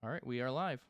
All right, we are live.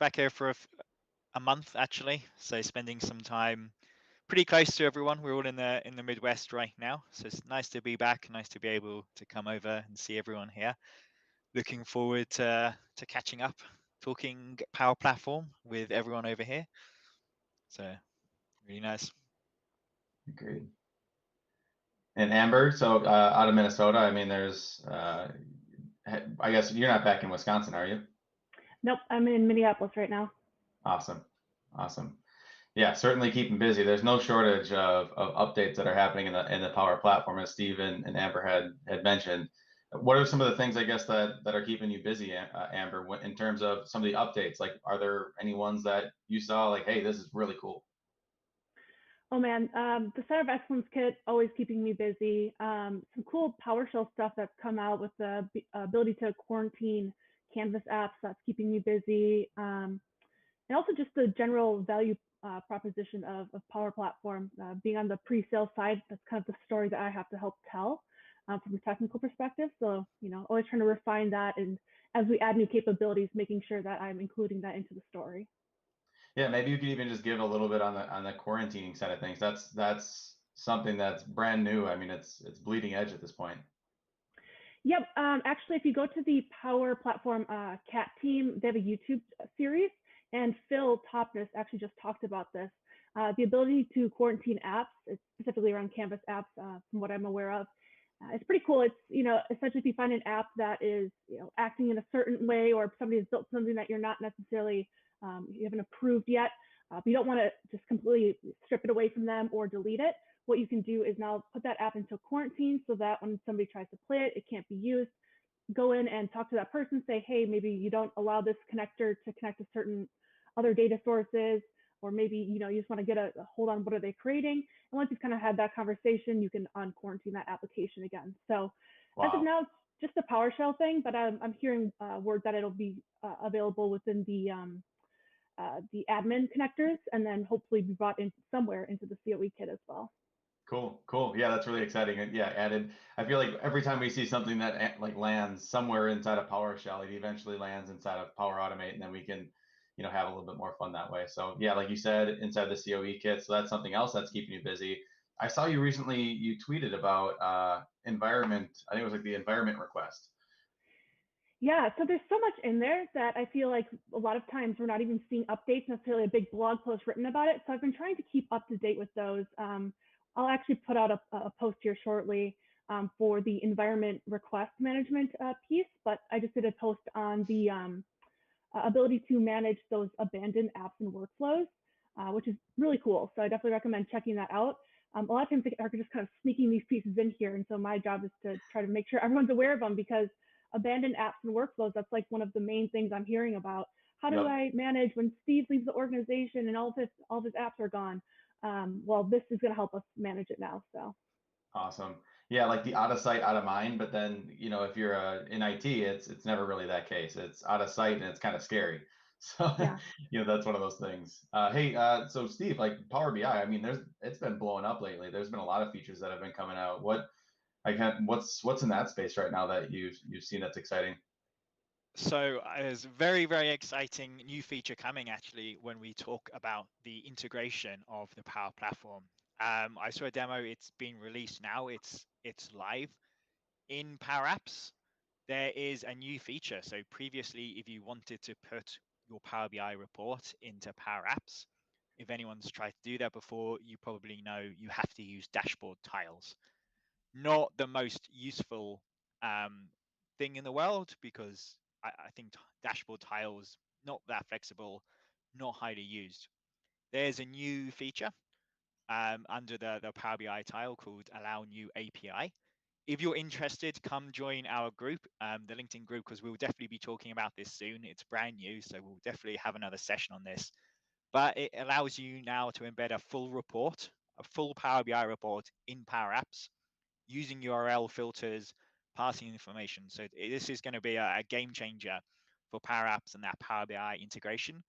Back here for a month actually, so spending some time pretty close to everyone. We're all in the Midwest right now, so it's nice to be back. Nice to be able to come over and see everyone here. Looking forward to catching up, talking Power Platform with everyone over here. So really nice. Agreed. And Amber, so out of Minnesota, I mean, I guess you're not back in Wisconsin, are you? Nope, I'm in Minneapolis right now. Awesome. Awesome. Yeah, certainly keeping busy. There's no shortage of updates that are happening in the Power Platform, as Steve and Amber had mentioned. What are some of the things, I guess, that are keeping you busy, Amber, in terms of some of the updates? Like, are there any ones that you saw, like, hey, this is really cool? Oh man, the Center of Excellence kit always keeping me busy. Some cool PowerShell stuff that's come out with the ability to quarantine Canvas apps that's keeping me busy. And also just the general value proposition of Power Platform. Being on the pre-sale side, that's kind of the story that I have to help tell from a technical perspective. So, always trying to refine that. And as we add new capabilities, making sure that I'm including that into the story. Yeah, maybe you could even just give a little bit on the quarantining side of things. That's something that's brand new. I mean, it's bleeding edge at this point. Yep. Actually, if you go to the Power Platform Cat team, they have a YouTube series, and Phil Topness actually just talked about this. The ability to quarantine apps, specifically around Canvas apps, from what I'm aware of, it's pretty cool. It's essentially if you find an app that is acting in a certain way, or somebody has built something that you're not necessarily you haven't approved yet, but you don't want to just completely strip it away from them or delete it. What you can do is now put that app into quarantine so that when somebody tries to play it, it can't be used. Go in and talk to that person, say, hey, maybe you don't allow this connector to connect to certain other data sources, or maybe you just want to get a hold on what are they creating. And once you've kind of had that conversation, you can unquarantine that application again. So as of Wow. now, it's just a PowerShell thing, but I'm hearing word that it'll be available within the admin connectors, and then hopefully be brought in somewhere into the COE kit as well. Cool. Yeah, that's really exciting. And yeah, added. I feel like every time we see something that like lands somewhere inside of PowerShell, it eventually lands inside of Power Automate, and then we can, have a little bit more fun that way. So yeah, like you said, inside the COE kit. So that's something else that's keeping you busy. I saw you recently. You tweeted about environment. I think it was like the environment request. Yeah, so there's so much in there that I feel like a lot of times we're not even seeing updates, necessarily a big blog post written about it. So I've been trying to keep up to date with those. I'll actually put out a post here shortly for the environment request management piece, but I just did a post on the ability to manage those abandoned apps and workflows, which is really cool. So I definitely recommend checking that out. A lot of times they are just kind of sneaking these pieces in here. And so my job is to try to make sure everyone's aware of them, because abandoned apps and workflows, that's like one of the main things I'm hearing about. How do Yep. I manage when Steve leaves the organization and all of his apps are gone? Well, this is going to help us manage it now. So Awesome. Yeah, like the out of sight, out of mind. But then, if you're in IT, it's never really that case. It's out of sight and it's kind of scary. So, yeah. that's one of those things. Hey, so Steve, like Power BI, I mean, it's been blowing up lately. There's been a lot of features that have been coming out. What's in that space right now that you've seen that's exciting? So there's a very, very exciting new feature coming actually when we talk about the integration of the Power Platform. I saw a demo, it's been released now, it's live in Power Apps. There is a new feature. So previously, if you wanted to put your Power BI report into Power Apps, if anyone's tried to do that before, you probably know you have to use dashboard tiles. Not the most useful thing in the world because I think dashboard tiles not that flexible, not highly used. There's a new feature under the Power BI tile called Allow New API. If you're interested, come join our group, the LinkedIn group, because we'll definitely be talking about this soon. It's brand new, so we'll definitely have another session on this. But it allows you now to embed a full report, a full Power BI report in Power Apps using URL filters, passing information. So this is going to be a game changer for Power Apps and that Power BI integration.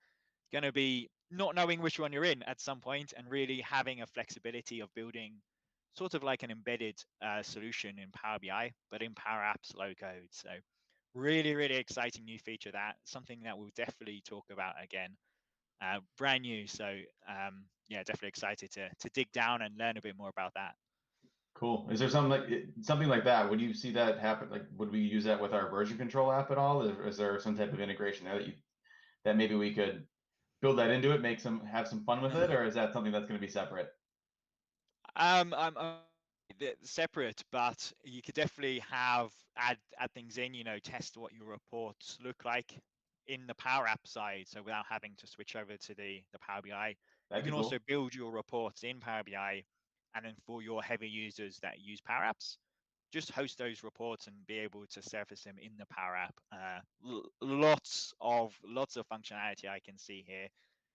Going to be not knowing which one you're in at some point and really having a flexibility of building sort of like an embedded solution in Power BI, but in Power Apps low code. So really, really exciting new feature, that something that we'll definitely talk about again. Brand new. So yeah, definitely excited to dig down and learn a bit more about that. Cool. Is there something like that? Would you see that happen? Like, would we use that with our version control app at all? Is there some type of integration there that maybe we could build that into it, have some fun with it, or is that something that's going to be separate? I'm separate, but you could definitely add things in. Test what your reports look like in the Power App side, so without having to switch over to the Power BI. You That'd can be also cool. build your reports in Power BI, and then for your heavy users that use Power Apps, just host those reports and be able to surface them in the Power App. Lots of functionality I can see here.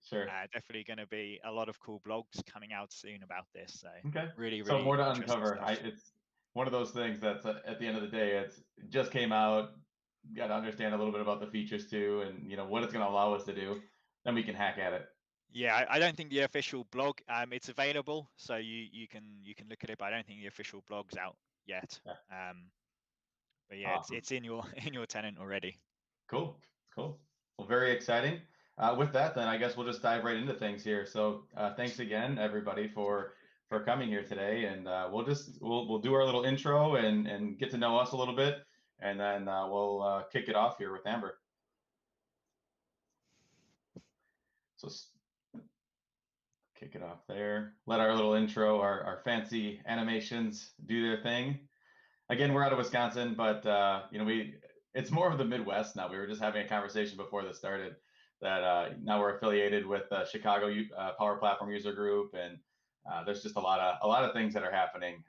Sure. Definitely going to be a lot of cool blogs coming out soon about this. So Okay. really, So really more to interesting uncover. stuff. It's one of those things that's at the end of the day, it just came out. Got to understand a little bit about the features too, and what it's going to allow us to do. Then we can hack at it. Yeah, I don't think the official blog it's available, so you can look at it, but I don't think the official blog's out yet. Yeah. But yeah, it's Awesome. it's in your in your tenant already. Cool. Cool. Well, very exciting. With that, then I guess we'll just dive right into things here. So thanks again, everybody, for coming here today, and we'll do our little intro and get to know us a little bit, and then we'll kick it off here with Amber. So kick it off there. Let our little intro, our fancy animations do their thing. Again, we're out of Wisconsin, but it's more of the Midwest now. We were just having a conversation before this started that now we're affiliated with the Chicago Power Platform User Group, and there's just a lot of things that are happening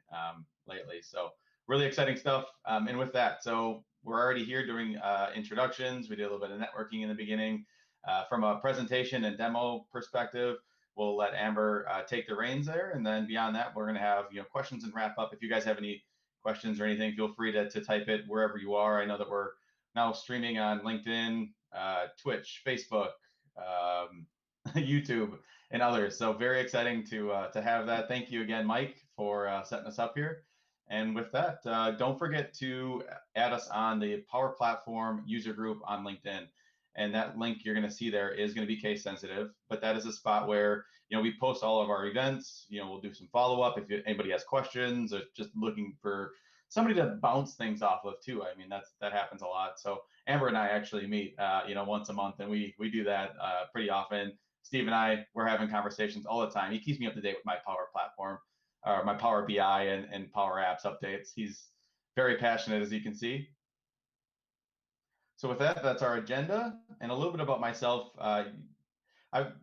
lately. So really exciting stuff. And with that, so we're already here doing introductions. We did a little bit of networking in the beginning. From a presentation and demo perspective, we'll let Amber take the reins there, and then beyond that, we're going to have questions and wrap up. If you guys have any questions or anything, feel free to type it wherever you are. I know that we're now streaming on LinkedIn, Twitch, Facebook, YouTube, and others. So very exciting to have that. Thank you again, Mike, for setting us up here. And with that, don't forget to add us on the Power Platform user group on LinkedIn. And that link you're going to see there is going to be case sensitive, but that is a spot where we post all of our events. We'll do some follow up if anybody has questions or just looking for somebody to bounce things off of too. I mean, that happens a lot. So Amber and I actually meet, once a month, and we do that pretty often. Steve and we're having conversations all the time. He keeps me up to date with my Power Platform, or my Power BI and Power Apps updates. He's very passionate, as you can see. So with that, that's our agenda, and a little bit about myself.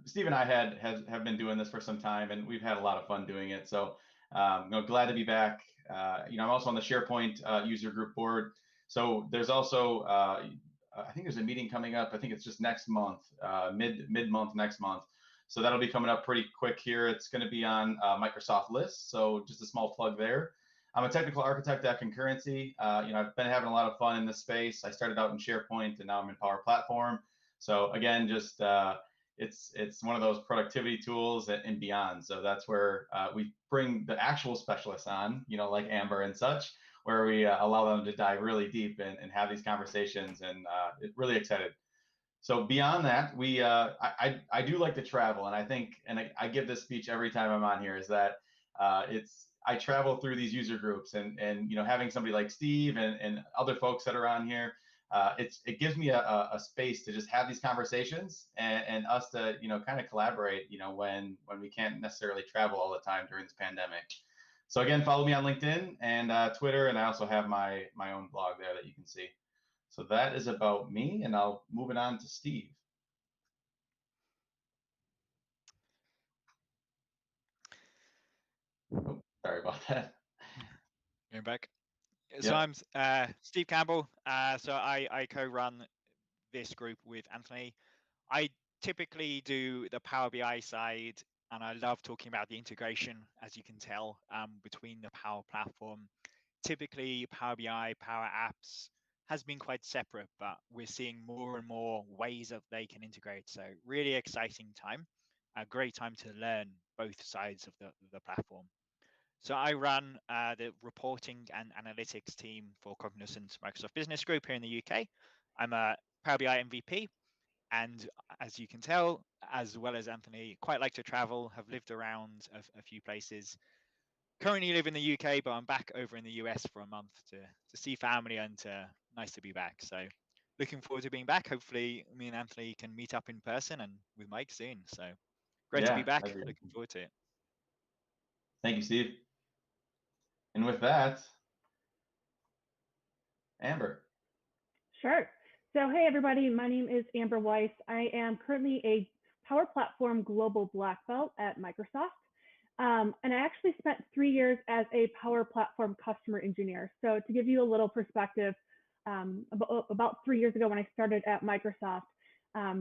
Steve and I have been doing this for some time, and we've had a lot of fun doing it. So glad to be back. I'm also on the SharePoint user group board. So there's also I think there's a meeting coming up. I think it's just next month, mid month next month. So that'll be coming up pretty quick here. It's going to be on Microsoft List. So just a small plug there. I'm a technical architect at Concurrency. I've been having a lot of fun in this space. I started out in SharePoint, and now I'm in Power Platform. So again, just it's one of those productivity tools and beyond. So that's where we bring the actual specialists on, like Amber and such, where we allow them to dive really deep and have these conversations, and really excited. So beyond that, I do like to travel, and I think, and I give this speech every time I'm on here, is that I travel through these user groups, and having somebody like Steve and other folks that are on here, it gives me a space to just have these conversations, and us to kind of collaborate when we can't necessarily travel all the time during this pandemic. So again, follow me on LinkedIn and Twitter, and I also have my own blog there that you can see. So that is about me, and I'll move it on to Steve. Oh, sorry about that. Going back. So Yep. I'm Steve Campbell. So I co-run this group with Anthony. I typically do the Power BI side, and I love talking about the integration, as you can tell, between the Power Platform. Typically, Power BI, Power Apps has been quite separate, but we're seeing more and more ways that they can integrate. So really exciting time, a great time to learn both sides of the platform. So I run the reporting and analytics team for Cognizant Microsoft Business Group here in the UK. I'm a Power BI MVP, and as you can tell, as well as Anthony, quite like to travel, have lived around a few places. Currently live in the UK, but I'm back over in the US for a month to see family, and nice to be back. So looking forward to being back. Hopefully me and Anthony can meet up in person and with Mike soon. So great to be Yeah, back. that'd be Looking awesome. forward to it. Thank you, Steve. And with that, Amber. Sure. So, hey, everybody, my name is Amber Weise. I am currently a Power Platform Global Black Belt at Microsoft. And I actually spent 3 years as a Power Platform customer engineer. So, to give you a little perspective, about 3 years ago when I started at Microsoft,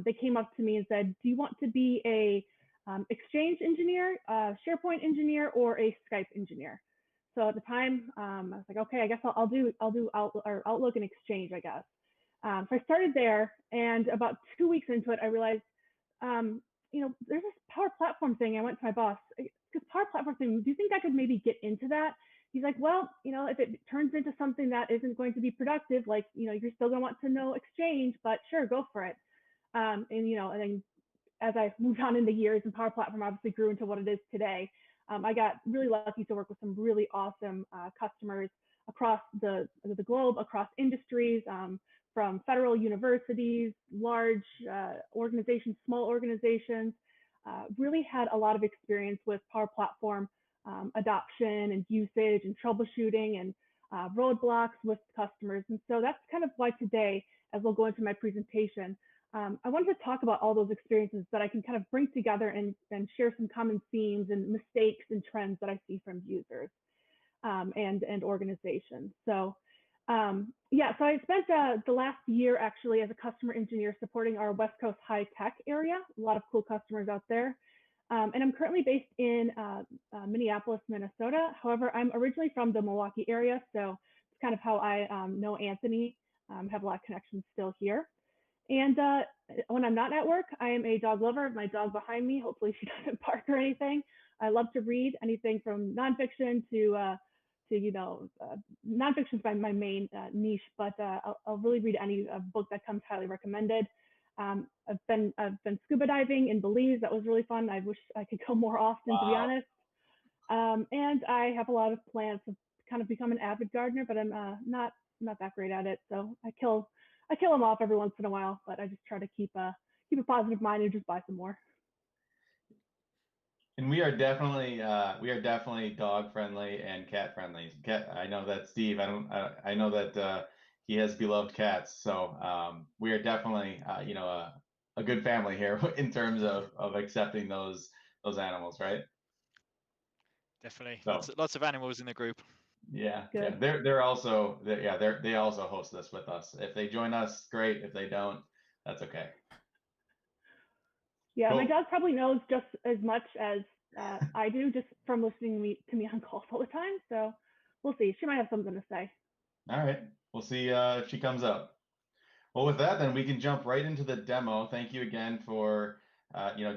they came up to me and said, "Do you want to be a Exchange engineer, SharePoint engineer, or a Skype engineer?" So at the time, I was like, okay, I guess I'll do Outlook and Exchange, I guess. So I started there, and about 2 weeks into it, I realized, there's this Power Platform thing. I went to my boss, this Power Platform thing. Do you think I could maybe get into that? He's like, well, if it turns into something that isn't going to be productive, like, you're still going to want to know Exchange, but sure, go for it. And then as I moved on in the years, and Power Platform obviously grew into what it is today, I got really lucky to work with some really awesome customers across the globe, across industries, from federal universities, large organizations, small organizations. Really had a lot of experience with Power Platform adoption and usage and troubleshooting and roadblocks with customers. And so that's kind of why today, as we'll go into my presentation, I wanted to talk about all those experiences that I can kind of bring together and share some common themes and mistakes and trends that I see from users and organizations. So so I spent the last year actually as a customer engineer supporting our West Coast high tech area, a lot of cool customers out there. And I'm currently based in Minneapolis, Minnesota. However, I'm originally from the Milwaukee area, so it's kind of how I know Anthony, have a lot of connections still here. And when I'm not at work, I am a dog lover. My dog behind me, hopefully she doesn't bark or anything. I love to read anything from nonfiction to nonfiction is my main niche, but I'll really read any book that comes highly recommended. I've been scuba diving in Belize. That was really fun. I wish I could go more often, to be honest. And I have a lot of plans to kind of become an avid gardener, but I'm not that great at it. So I kill them off every once in a while, but I just try to keep a positive mind and just buy some more. And we are definitely dog friendly and cat friendly. I know that Steve. I know that he has beloved cats. So we are definitely a good family here in terms of accepting those animals, right? Definitely, So, lots of animals in the group. Yeah, Good. yeah. They also host this with us. If they join us, great. If they don't, that's okay. Yeah, Cool. my dog probably knows just as much as I do, just from listening to me on calls all the time. So we'll see. She might have something to say. All right. We'll see if she comes up. Well, with that, then we can jump right into the demo. Thank you again for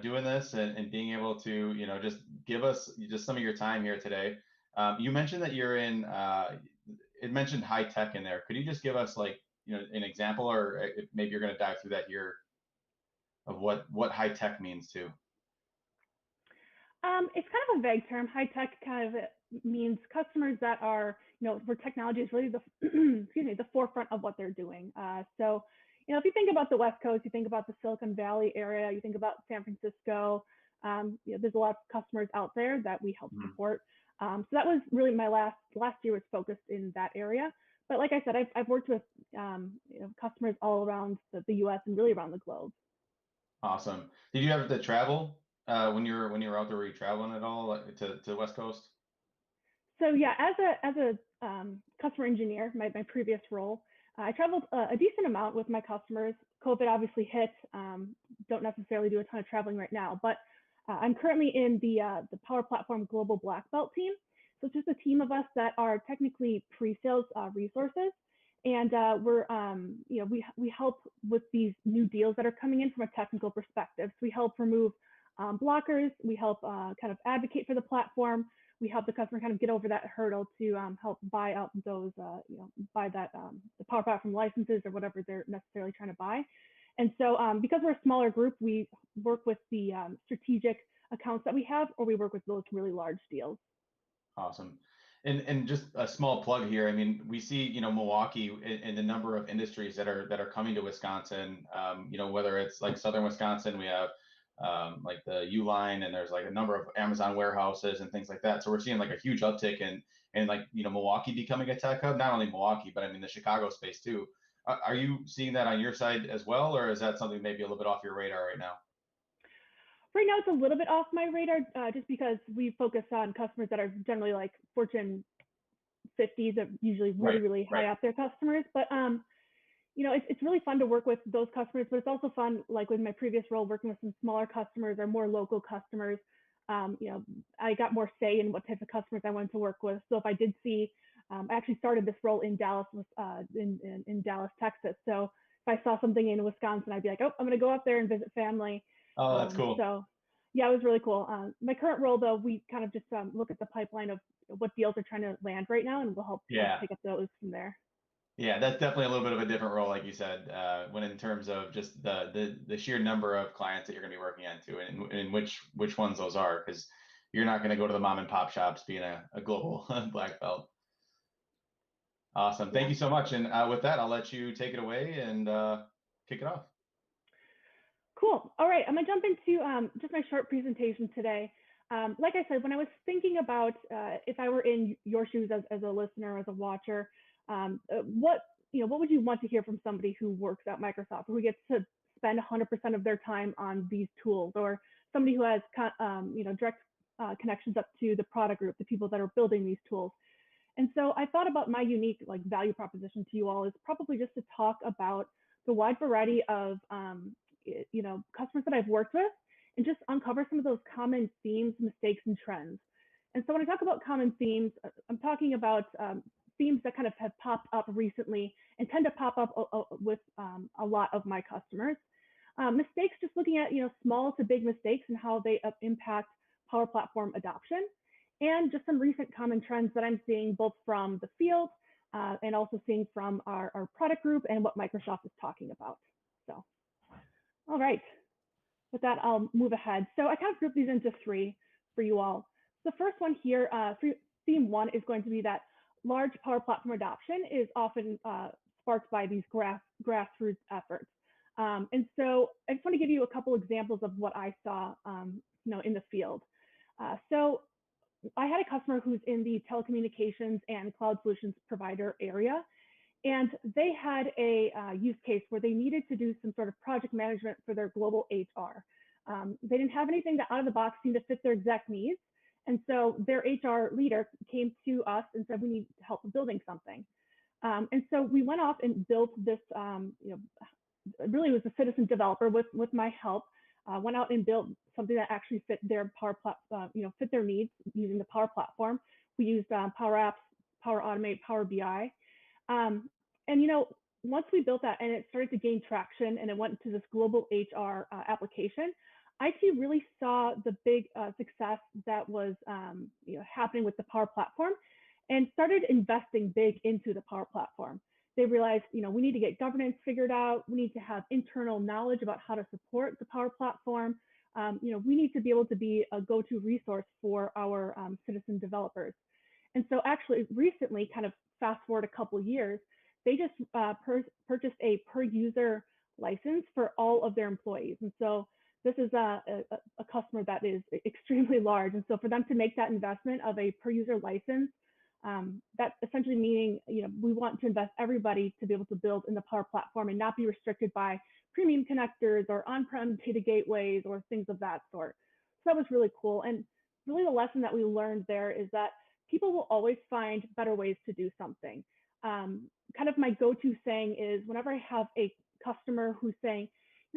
doing this and being able to just give us just some of your time here today. You mentioned that you're in it mentioned high tech in there. Could you just give us like, an example, or maybe you're going to dive through that here of what high tech means too? It's kind of a vague term. High tech kind of means customers that are, where technology is really the, excuse me, the forefront of what they're doing. So, if you think about the West Coast, you think about the Silicon Valley area, you think about San Francisco, there's a lot of customers out there that we help support. So that was really my last year was focused in that area. But like I said, I've worked with customers all around the U.S. and really around the globe. Awesome. Did you have to travel when you were out there? Were you traveling at all, like, to the West Coast? So yeah, as a customer engineer, my previous role, I traveled a decent amount with my customers. COVID obviously hit. Don't necessarily do a ton of traveling right now, but I'm currently in the Power Platform Global Black Belt team. So it's just a team of us that are technically pre-sales resources, and we help with these new deals that are coming in from a technical perspective. So we help remove blockers. We help kind of advocate for the platform. We help the customer kind of get over that hurdle to help buy out those, buy that the Power Platform licenses or whatever they're necessarily trying to buy. And so because we're a smaller group, we work with the strategic accounts that we have, or we work with those really large deals. Awesome. And just a small plug here. I mean, we see, Milwaukee and the number of industries that are coming to Wisconsin, whether it's like Southern Wisconsin, we have like the U-Line, and there's like a number of Amazon warehouses and things like that. So we're seeing like a huge uptick in like, Milwaukee becoming a tech hub, not only Milwaukee, but I mean the Chicago space too. Are you seeing that on your side as well, or is that something maybe a little bit off your radar right now? Right now, it's a little bit off my radar just because we focus on customers that are generally like Fortune 50s, are usually really high up their customers. But it's really fun to work with those customers, but it's also fun, like with my previous role, working with some smaller customers or more local customers. I got more say in what type of customers I wanted to work with. So if I did see, I actually started this role in Dallas, in Dallas, Texas. So if I saw something in Wisconsin, I'd be like, oh, I'm going to go up there and visit family. Oh, that's cool. So yeah, it was really cool. My current role, though, we kind of just look at the pipeline of what deals are trying to land right now, and we'll help pick up those from there. Yeah, that's definitely a little bit of a different role, like you said, when in terms of just the sheer number of clients that you're going to be working into, and which ones those are, because you're not going to go to the mom and pop shops being a global black belt. Awesome. Thank you so much. And with that, I'll let you take it away and kick it off. Cool. All right. I'm going to jump into just my short presentation today. Like I said, when I was thinking about if I were in your shoes as a listener, as a watcher, what would you want to hear from somebody who works at Microsoft, who gets to spend 100% of their time on these tools, or somebody who has direct connections up to the product group, the people that are building these tools? And so I thought about my unique value proposition to you all is probably just to talk about the wide variety of customers that I've worked with, and just uncover some of those common themes, mistakes, and trends. And so when I talk about common themes, I'm talking about themes that kind of have popped up recently and tend to pop up with a lot of my customers. Mistakes, just looking at small to big mistakes and how they impact Power Platform adoption, and just some recent common trends that I'm seeing both from the field and also seeing from our product group and what Microsoft is talking about. So, all right, with that, I'll move ahead. So I kind of grouped these into three for you all. The first one here, theme one, is going to be that large Power Platform adoption is often sparked by these grassroots efforts. And so I just want to give you a couple examples of what I saw in the field. So I had a customer who's in the telecommunications and cloud solutions provider area, and they had a use case where they needed to do some sort of project management for their global HR. They didn't have anything that out of the box seemed to fit their exact needs. And so their HR leader came to us and said, we need help building something. And so we went off and built this, really was a citizen developer with my help, went out and built something that actually fit their fit their needs using the Power Platform. We used Power Apps, Power Automate, Power BI. And once we built that and it started to gain traction and it went into this global HR application, IT really saw the big success that was happening with the Power Platform. and started investing big into the Power Platform. They realized, we need to get governance figured out. We need to have internal knowledge about how to support the Power Platform. We need to be able to be a go-to resource for our citizen developers. And so actually recently, kind of fast forward a couple years, they just purchased a per user license for all of their employees. And so this is a customer that is extremely large. And so for them to make that investment of a per user license, that's essentially meaning, we want to invest everybody to be able to build in the Power Platform and not be restricted by premium connectors or on-prem data gateways or things of that sort. So that was really cool. And really the lesson that we learned there is that people will always find better ways to do something. Kind of my go-to saying is whenever I have a customer who's saying,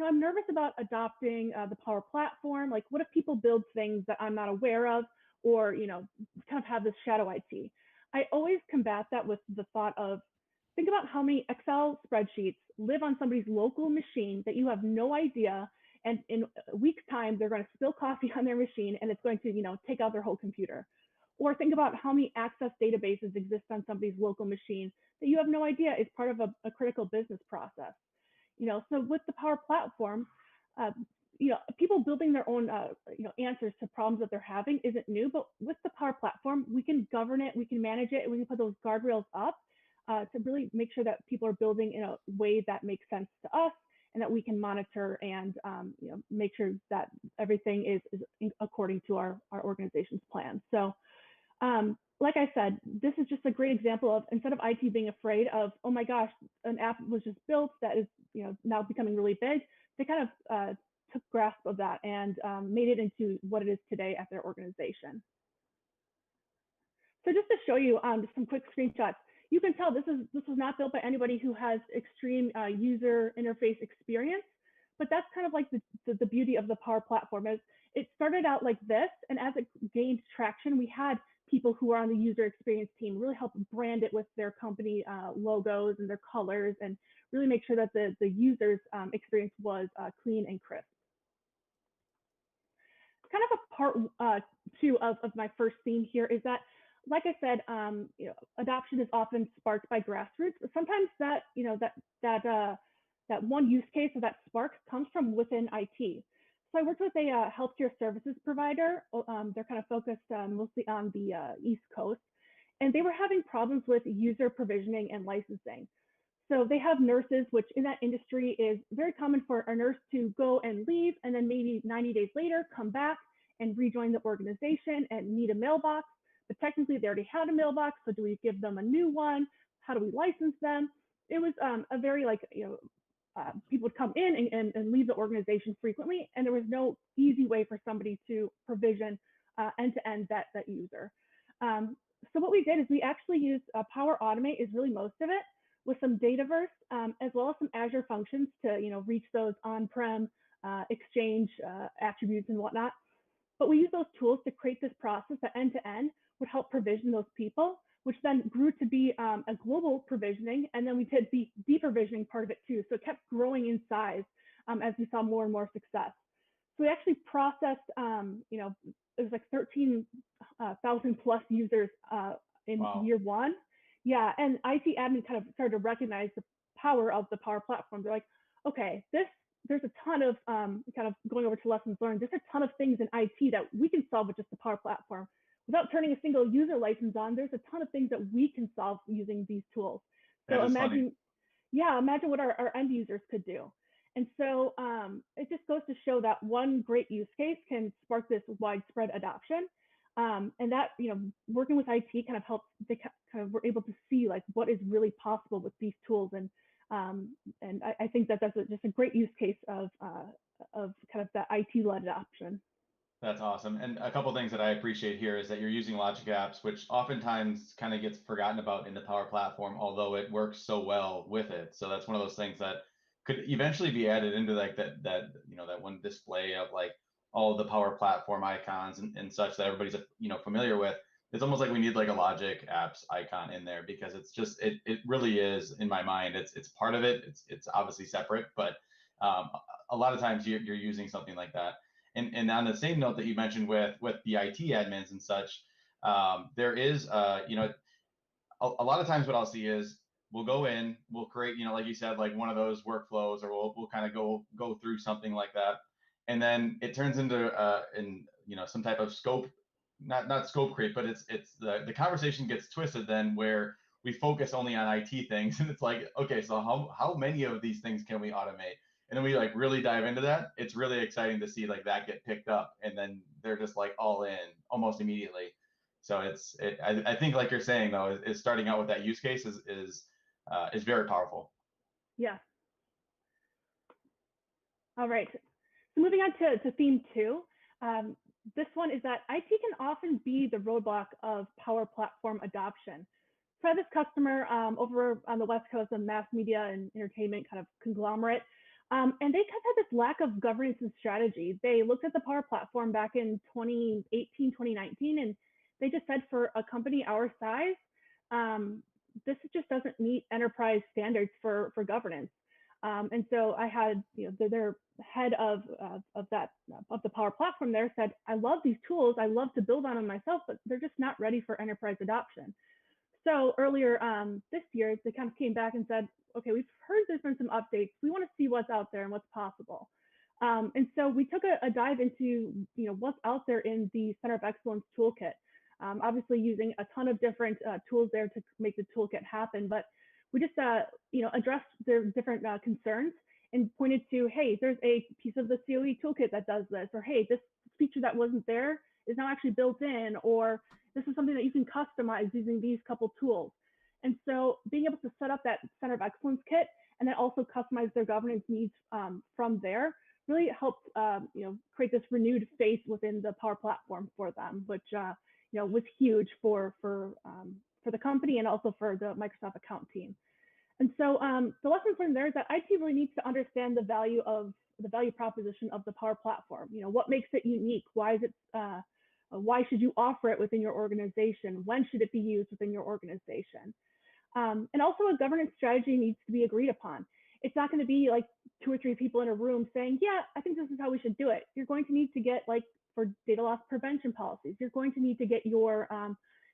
I'm nervous about adopting the Power Platform. Like, what if people build things that I'm not aware of, or kind of have this shadow IT? I always combat that with the thought of, think about how many Excel spreadsheets live on somebody's local machine that you have no idea, and in a week's time they're going to spill coffee on their machine and it's going to take out their whole computer. Or think about how many access databases exist on somebody's local machine that you have no idea is part of a critical business process. So with the Power Platform, people building their own, answers to problems that they're having isn't new, but with the Power Platform, we can govern it, we can manage it, and we can put those guardrails up to really make sure that people are building in a way that makes sense to us and that we can monitor and, make sure that everything is according to our organization's plan. So, like I said, this is just a great example of, instead of IT being afraid of, oh my gosh, an app was just built that is now becoming really big, they kind of took grasp of that and made it into what it is today at their organization. So just to show you just some quick screenshots, you can tell this was not built by anybody who has extreme user interface experience, but that's kind of like the beauty of the Power Platform. Is it started out like this, and as it gained traction, we had people who are on the user experience team really help brand it with their company logos and their colors, and really make sure that the user's experience was clean and crisp. Kind of a part two of my first theme here is that, like I said, adoption is often sparked by grassroots. But sometimes that that one use case or that spark comes from within IT. So I worked with a healthcare services provider. They're kind of focused mostly on the East Coast, and they were having problems with user provisioning and licensing. So they have nurses, which in that industry is very common for a nurse to go and leave, and then maybe 90 days later come back and rejoin the organization and need a mailbox. But technically they already had a mailbox, so do we give them a new one? How do we license them? It was a very people would come in and leave the organization frequently, and there was no easy way for somebody to provision end-to-end that user. So what we did is we actually used Power Automate is really most of it, with some Dataverse, as well as some Azure functions to reach those on-prem Exchange attributes and whatnot. But we use those tools to create this process that end-to-end would help provision those people, which then grew to be a global provisioning, and then we did the deprovisioning part of it too. So it kept growing in size as we saw more and more success. So we actually processed, it was like 13,000 plus users in year one. Yeah, and IT admin kind of started to recognize the power of the Power Platform. They're like, okay, there's a ton of, kind of going over to lessons learned, there's a ton of things in IT that we can solve with just the Power Platform. Without turning a single user license on, there's a ton of things that we can solve using these tools. So imagine what our end users could do. And so it just goes to show that one great use case can spark this widespread adoption. And that, working with IT kind of helps, they kind of were able to see like what is really possible with these tools. And I think that that's just a great use case of kind of that IT-led adoption. That's awesome. And a couple of things that I appreciate here is that you're using logic apps, which oftentimes kind of gets forgotten about in the Power Platform, although it works so well with it. So that's one of those things that could eventually be added into like that one display of like all the Power Platform icons and such that everybody's familiar with. It's almost like we need like a logic apps icon in there, because it's just it really is, in my mind, it's part of it. It's obviously separate, but a lot of times you're using something like that. And on the same note that you mentioned with the IT admins and such, there is a lot of times what I'll see is we'll go in, we'll create, you know, like you said, like one of those workflows, or we'll kind of go through something like that, and then it turns into you know, some type of scope, not scope creep, but it's the conversation gets twisted then, where we focus only on IT things, and it's like, okay, so how many of these things can we automate? And then we like really dive into that. It's really exciting to see like that get picked up, and then they're just like all in almost immediately. So I think like you're saying though, is starting out with that use case is very powerful. Yeah. All right. So moving on to theme 2. This one is that IT can often be the roadblock of Power Platform adoption. So I had this customer over on the West Coast, a mass media and entertainment kind of conglomerate, and they kind of had this lack of governance and strategy. They looked at the Power Platform back in 2018, 2019, and they just said, for a company our size, this just doesn't meet enterprise standards for governance. And so I had, you know, their head of the Power Platform there said, I love these tools, I love to build on them myself, but they're just not ready for enterprise adoption. So earlier this year, they kind of came back and said, okay, we've heard there's been some updates. We want to see what's out there and what's possible. And so we took a dive into, you know, what's out there in the Center of Excellence toolkit. Obviously using a ton of different tools there to make the toolkit happen, but we just, you know, addressed their different concerns and pointed to, hey, there's a piece of the COE toolkit that does this, or hey, this feature that wasn't there is now actually built in, or this is something that you can customize using these couple tools. And so being able to set up that Center of Excellence kit and then also customize their governance needs from there really helped, you know, create this renewed faith within the Power Platform for them, which you know, was huge for the company and also for the Microsoft account team. And so the lesson learned there is that IT really needs to understand the value proposition of the Power Platform. You know, what makes it unique? Why is it? Why should you offer it within your organization? When should it be used within your organization? And also, a governance strategy needs to be agreed upon. It's not going to be like 2 or 3 people in a room saying, "Yeah, I think this is how we should do it." You're going to need to get, like, for data loss prevention policies, you're going to need to get your,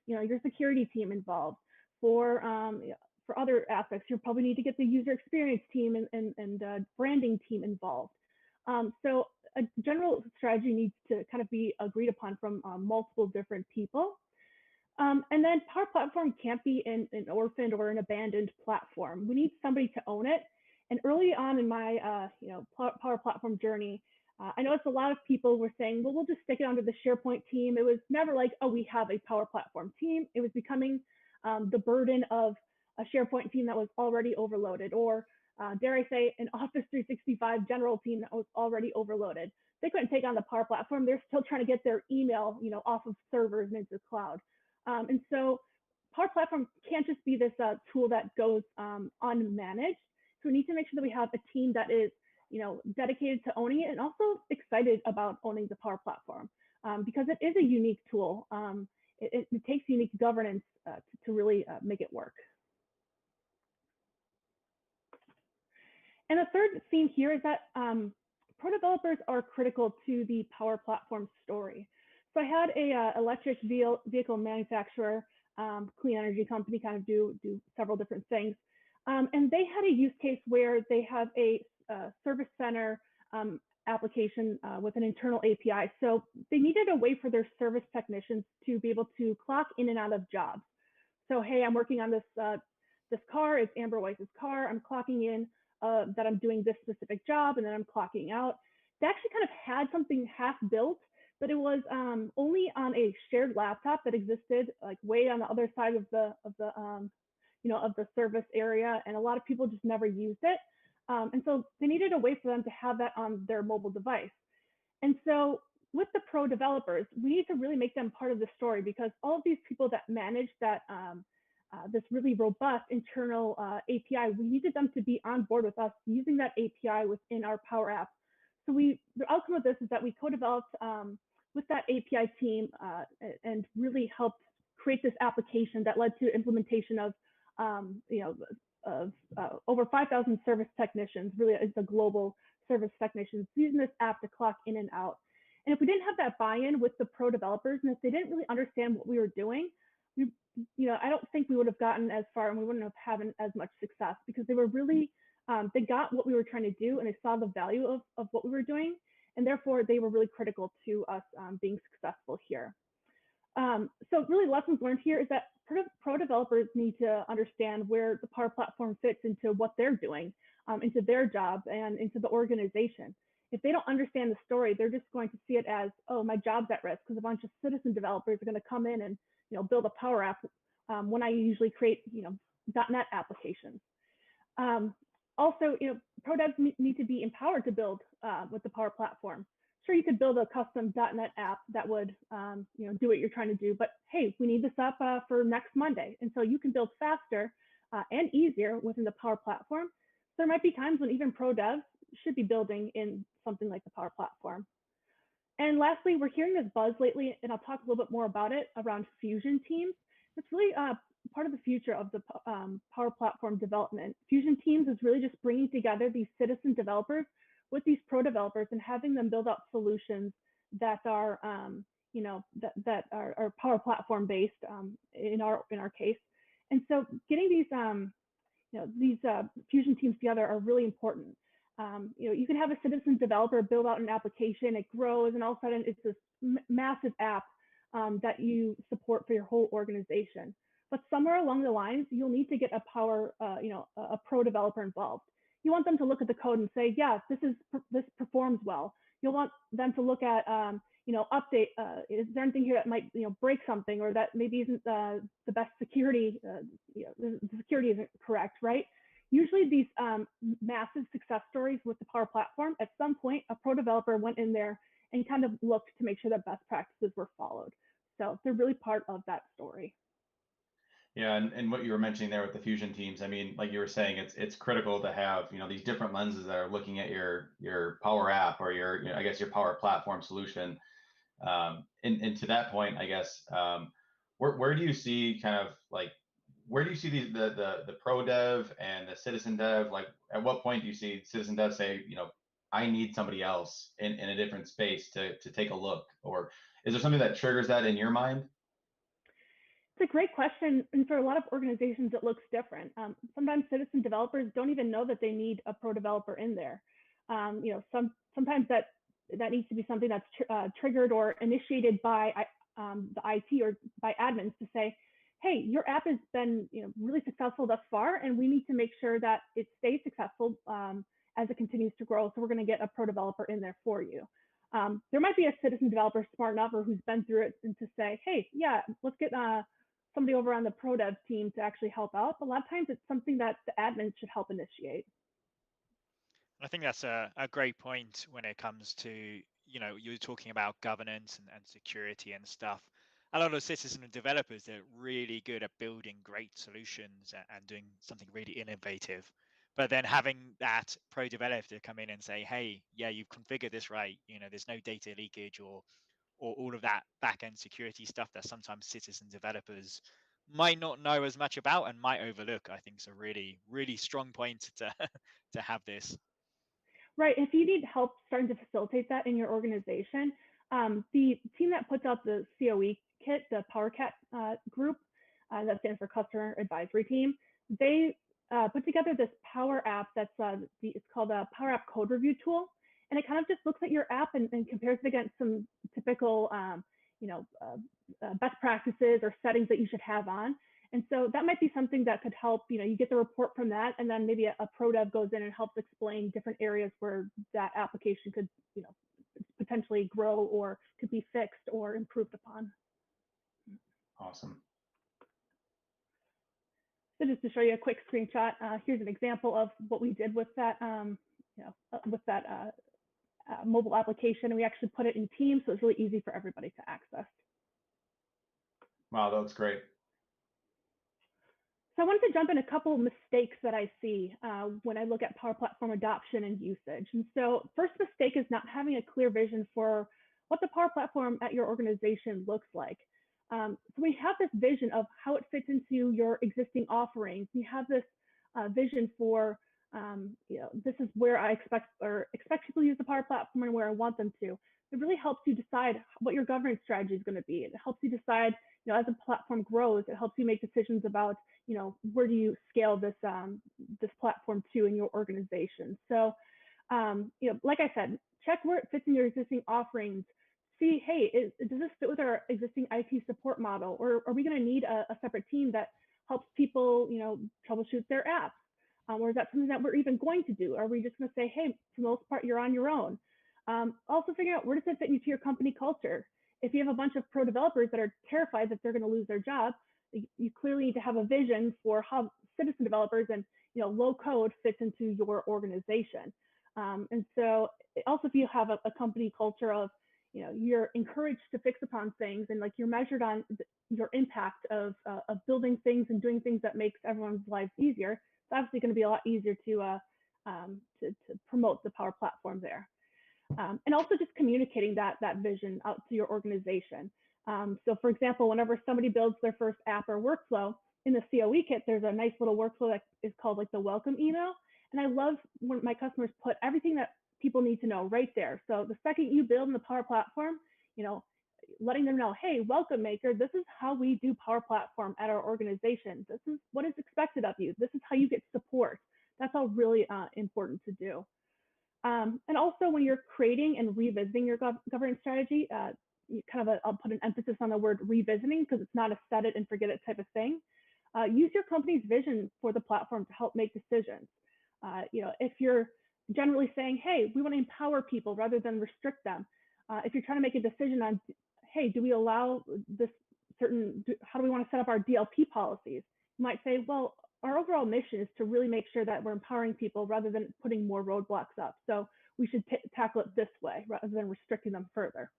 you know, your security team involved. For other aspects, you'll probably need to get the user experience team and branding team involved. So a general strategy needs to kind of be agreed upon from multiple different people. And then Power Platform can't be an orphaned or an abandoned platform. We need somebody to own it. And early on in my you know, Power Platform journey, I noticed a lot of people were saying, well, we'll just stick it under the SharePoint team. It was never like, oh, we have a Power Platform team. It was becoming the burden of a SharePoint team that was already overloaded, or dare I say, an Office 365 general team that was already overloaded. They couldn't take on the Power Platform. They're still trying to get their email, you know, off of servers and into the cloud. And so Power Platform can't just be this tool that goes unmanaged. So we need to make sure that we have a team that is, you know, dedicated to owning it and also excited about owning the Power Platform, because it is a unique tool. It takes unique governance to really make it work. And the third theme here is that pro developers are critical to the Power Platform story. So I had a electric vehicle manufacturer, clean energy company, kind of do several different things. And they had a use case where they have a service center application with an internal API. So they needed a way for their service technicians to be able to clock in and out of jobs. So, hey, I'm working on this car, it's Amber Weise's car, I'm clocking in that I'm doing this specific job, and then I'm clocking out. They actually kind of had something half built, but it was only on a shared laptop that existed like way on the other side of the you know, of the service area, and a lot of people just never used it. And so they needed a way for them to have that on their mobile device. And so with the pro developers, we need to really make them part of the story, because all of these people that manage that this really robust internal API, we needed them to be on board with us using that API within our Power App. So the outcome of this is that we co-developed with that API team and really helped create this application that led to implementation of you know, of over 5,000 service technicians. Really, it's a global service technicians using this app to clock in and out. And if we didn't have that buy-in with the pro developers, and if they didn't really understand what we were doing, I don't think we would have gotten as far and we wouldn't have had as much success because they were really, they got what we were trying to do and they saw the value of what we were doing. And therefore, they were really critical to us being successful here. So really lessons learned here is that pro developers need to understand where the Power Platform fits into what they're doing, into their job and into the organization. If they don't understand the story, they're just going to see it as, oh, my job's at risk because a bunch of citizen developers are going to come in and build a Power App when I usually create .NET applications. Also, pro devs need to be empowered to build with the Power Platform. Sure, you could build a custom .NET app that would do what you're trying to do, but hey, we need this up for next Monday. And so you can build faster and easier within the Power Platform. So there might be times when even pro devs should be building in something like the Power Platform. And lastly, we're hearing this buzz lately, and I'll talk a little bit more about it around fusion teams. It's really part of the future of the Power Platform development. Fusion teams is really just bringing together these citizen developers with these pro developers and having them build out solutions that are, that are Power Platform based in our case. And so getting these, fusion teams together are really important. You can have a citizen developer build out an application, it grows, and all of a sudden it's this massive app that you support for your whole organization. But somewhere along the lines, you'll need to get a a pro developer involved. You want them to look at the code and say, yeah, this performs well. You'll want them to look at, update. Is there anything here that might, break something, or that maybe isn't the best security? The security isn't correct, right? Usually these massive success stories with the Power Platform, at some point, a pro developer went in there and kind of looked to make sure that best practices were followed. So they're really part of that story. Yeah, and what you were mentioning there with the fusion teams, I mean, like you were saying, it's critical to have these different lenses that are looking at your Power App or your I guess your Power Platform solution. And to that point, I guess where do you see kind of like where do you see the pro dev and the citizen dev? Like, at what point do you see citizen dev say, I need somebody else in a different space to take a look? Or is there something that triggers that in your mind? It's a great question, and for a lot of organizations, it looks different. Sometimes citizen developers don't even know that they need a pro developer in there. Sometimes that needs to be something that's triggered or initiated by the IT or by admins to say, hey, your app has been really successful thus far, and we need to make sure that it stays successful as it continues to grow. So we're going to get a pro developer in there for you. There might be a citizen developer smart enough or who's been through it and to say, hey, yeah, let's get somebody over on the pro dev team to actually help out. But a lot of times it's something that the admins should help initiate. I think that's a great point when it comes to, you're talking about governance and security and stuff. A lot of citizen developers, they're really good at building great solutions and doing something really innovative. But then having that pro developer come in and say, hey, yeah, you've configured this right. There's no data leakage or all of that back-end security stuff that sometimes citizen developers might not know as much about and might overlook. I think it's a really, really strong point to have this. Right. If you need help starting to facilitate that in your organization, the team that puts out the COE kit, the PowerCat group, that stands for Customer Advisory Team, they put together this Power App that's it's called a Power App Code Review Tool. And it kind of just looks at your app and compares it against some typical, best practices or settings that you should have on. And so that might be something that could help, you get the report from that, and then maybe a pro dev goes in and helps explain different areas where that application could, potentially grow or could be fixed or improved upon. Awesome. So just to show you a quick screenshot, here's an example of what we did with that, mobile application. We actually put it in Teams, so it's really easy for everybody to access. Wow, that looks great. So I wanted to jump in a couple of mistakes that I see when I look at Power Platform adoption and usage. And so first mistake is not having a clear vision for what the Power Platform at your organization looks like. So we have this vision of how it fits into your existing offerings. We have this vision for This is where I expect people to use the Power Platform and where I want them to. It really helps you decide what your governance strategy is going to be. It helps you decide, as a platform grows, it helps you make decisions about, where do you scale this platform to in your organization. So, like I said, check where it fits in your existing offerings. See, hey, does this fit with our existing IT support model, or are we going to need a separate team that helps people, troubleshoot their apps? Or is that something that we're even going to do? Are we just going to say, hey, for the most part, you're on your own? Also figure out, where does it fit into your company culture? If you have a bunch of pro developers that are terrified that they're going to lose their job, you clearly need to have a vision for how citizen developers and low code fits into your organization. And so also, if you have a company culture of, you're encouraged to fix upon things, and like you're measured on your impact of building things and doing things that makes everyone's lives easier, it's obviously going to be a lot easier to promote the Power Platform there. And also just communicating that vision out to your organization. So for example, whenever somebody builds their first app or workflow, in the COE kit, there's a nice little workflow that is called like the welcome email. And I love when my customers put everything that people need to know right there. So the second you build in the Power Platform, letting them know, hey, welcome maker, this is how we do Power Platform at our organization. This is what is expected of you. This is how you get support. That's all really important to do. And also when you're creating and revisiting your governance strategy, I'll put an emphasis on the word revisiting, because it's not a set it and forget it type of thing. Use your company's vision for the platform to help make decisions. If you're generally saying, hey, we want to empower people rather than restrict them. If you're trying to make a decision on, hey, do we allow this how do we want to set up our DLP policies? You might say, well, our overall mission is to really make sure that we're empowering people rather than putting more roadblocks up. So we should tackle it this way rather than restricting them further.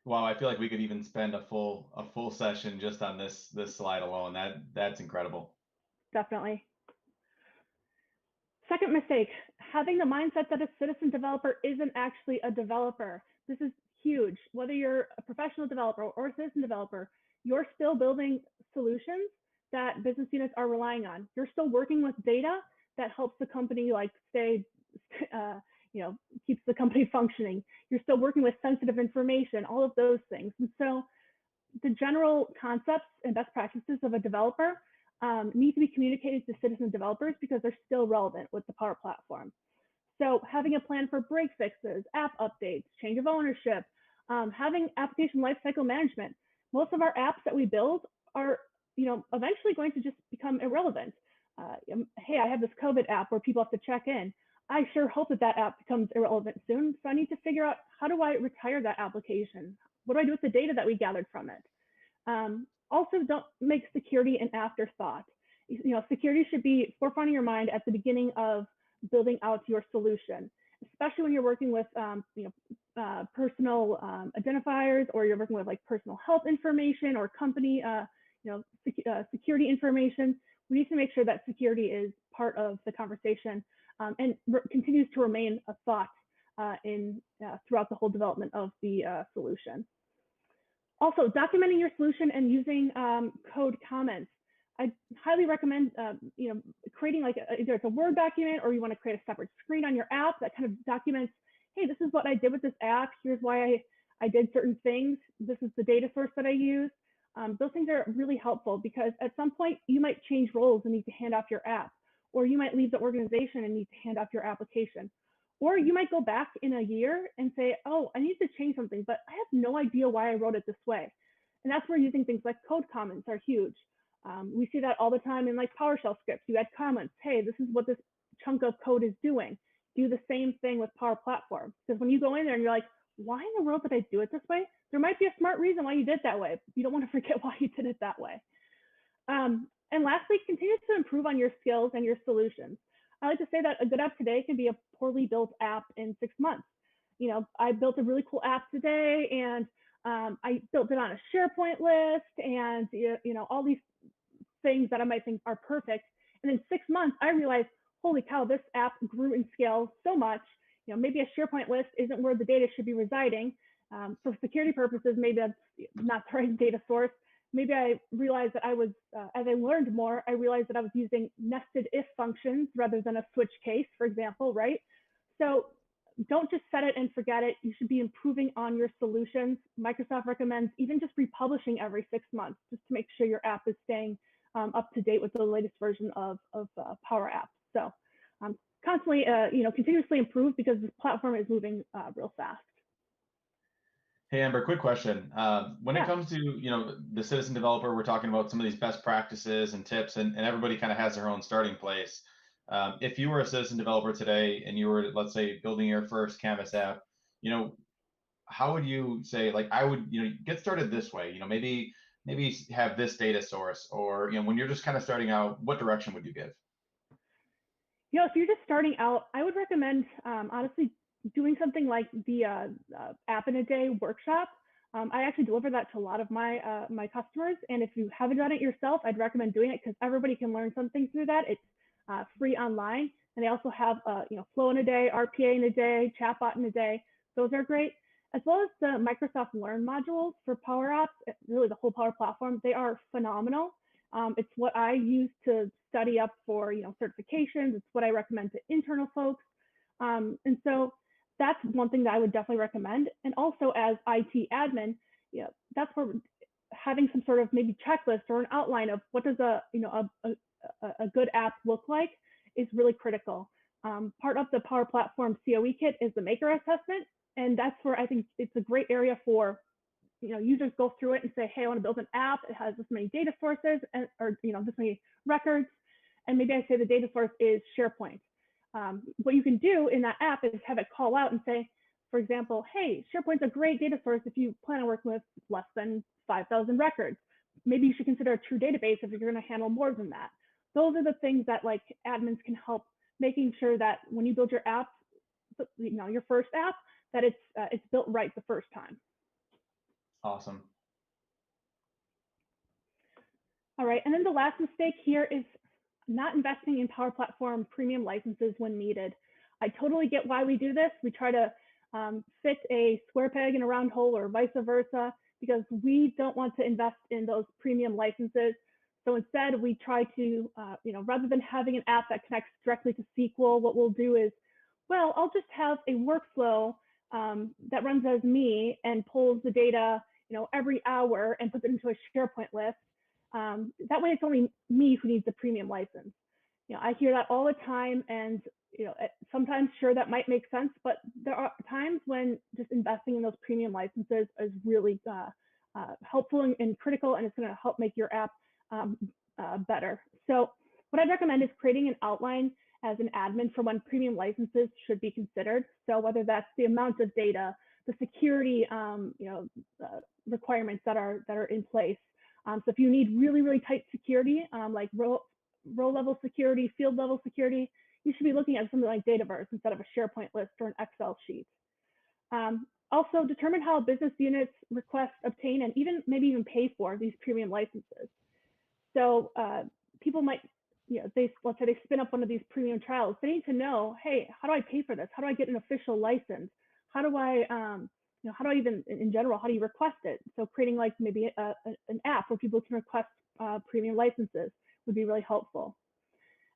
Wow, I feel like we could even spend a full session just on this slide alone. That's incredible. Definitely. Second mistake, having the mindset that a citizen developer isn't actually a developer. This is huge. Whether you're a professional developer or a citizen developer, you're still building solutions that business units are relying on. You're still working with data that helps the company stay, keeps the company functioning. You're still working with sensitive information, all of those things. And so the general concepts and best practices of a developer need to be communicated to citizen developers because they're still relevant with the Power Platform. So having a plan for break fixes, app updates, change of ownership, having application lifecycle management. Most of our apps that we build are eventually going to just become irrelevant. Hey, I have this COVID app where people have to check in. I sure hope that app becomes irrelevant soon. So I need to figure out, how do I retire that application? What do I do with the data that we gathered from it? Also, don't make security an afterthought. Security should be forefront of your mind at the beginning of building out your solution, especially when you're working with personal identifiers, or you're working with personal health information or company security information. We need to make sure that security is part of the conversation and continues to remain a thought throughout the whole development of the solution. Also, documenting your solution and using code comments. I highly recommend creating either it's a Word document, or you want to create a separate screen on your app that kind of documents, hey, this is what I did with this app. Here's why I did certain things. This is the data source that I used. Those things are really helpful, because at some point you might change roles and need to hand off your app, or you might leave the organization and need to hand off your application. Or you might go back in a year and say, oh, I need to change something, but I have no idea why I wrote it this way. And that's where using things like code comments are huge. We see that all the time in PowerShell scripts. You add comments, hey, this is what this chunk of code is doing. Do the same thing with Power Platform. Because when you go in there and you're like, why in the world did I do it this way? There might be a smart reason why you did it that way. You don't want to forget why you did it that way. And lastly, continue to improve on your skills and your solutions. I like to say that a good app today can be a poorly built app in 6 months. I built a really cool app today, and I built it on a SharePoint list, and all these things that I might think are perfect. And in 6 months, I realized, holy cow, this app grew in scale so much. Maybe a SharePoint list isn't where the data should be residing. For security purposes, maybe that's not the right data source. maybe I realized that I was, as I learned more, I realized that I was using nested if functions rather than a switch case, for example, right? So don't just set it and forget it. You should be improving on your solutions. Microsoft recommends even just republishing every 6 months just to make sure your app is staying up to date with the latest version of Power Apps. So constantly, continuously improve because this platform is moving real fast. Hey, Amber, quick question. When it comes to, the citizen developer, we're talking about some of these best practices and tips, and everybody kind of has their own starting place. If you were a citizen developer today and you were, let's say, building your first Canvas app, how would you say, like, I would, get started this way, maybe have this data source, or, when you're just kind of starting out, what direction would you give? If you're just starting out, I would recommend, honestly, doing something like the app in a day workshop. I actually deliver that to a lot of my my customers, and if you haven't done it yourself, I'd recommend doing it because everybody can learn something through that. It's free online, and they also have Flow in a day, RPA in a day, Chatbot in a day. Those are great, as well as the Microsoft Learn modules for Power Apps. Really, the whole Power Platform. They are phenomenal. It's what I use to study up for certifications. It's what I recommend to internal folks, and so that's one thing that I would definitely recommend. And also, as IT admin, that's where having some sort of maybe checklist or an outline of what does a good app look like is really critical. Part of the Power Platform COE kit is the maker assessment, and that's where I think it's a great area for users go through it and say, hey, I want to build an app. It has this many data sources or this many records, and maybe I say the data source is SharePoint. What you can do in that app is have it call out and say, for example, hey, SharePoint's a great data source if you plan on working with less than 5,000 records. Maybe you should consider a true database if you're going to handle more than that. Those are the things that like admins can help making sure that when you build your app, your first app, that it's built right the first time. Awesome. All right, and then the last mistake here is not investing in Power Platform premium licenses when needed. I totally get why we do this. We try to fit a square peg in a round hole or vice versa, because we don't want to invest in those premium licenses. So instead, we try to, rather than having an app that connects directly to SQL, what we'll do is, well, I'll just have a workflow that runs as me and pulls the data, every hour and puts it into a SharePoint list. That way, it's only me who needs the premium license. I hear that all the time, and sometimes sure that might make sense, but there are times when just investing in those premium licenses is really helpful and critical, and it's going to help make your app better. So what I'd recommend is creating an outline as an admin for when premium licenses should be considered. So whether that's the amount of data, the security requirements that are in place. So if you need really, really tight security, like row level security, field level security, you should be looking at something like Dataverse instead of a SharePoint list or an Excel sheet. Also, determine how business units request, obtain, and maybe even pay for these premium licenses. So people might, let's say they spin up one of these premium trials. They need to know, hey, how do I pay for this? How do I get an official license? How do I, how do I even, in general, how do you request it? So creating like maybe an app where people can request premium licenses would be really helpful.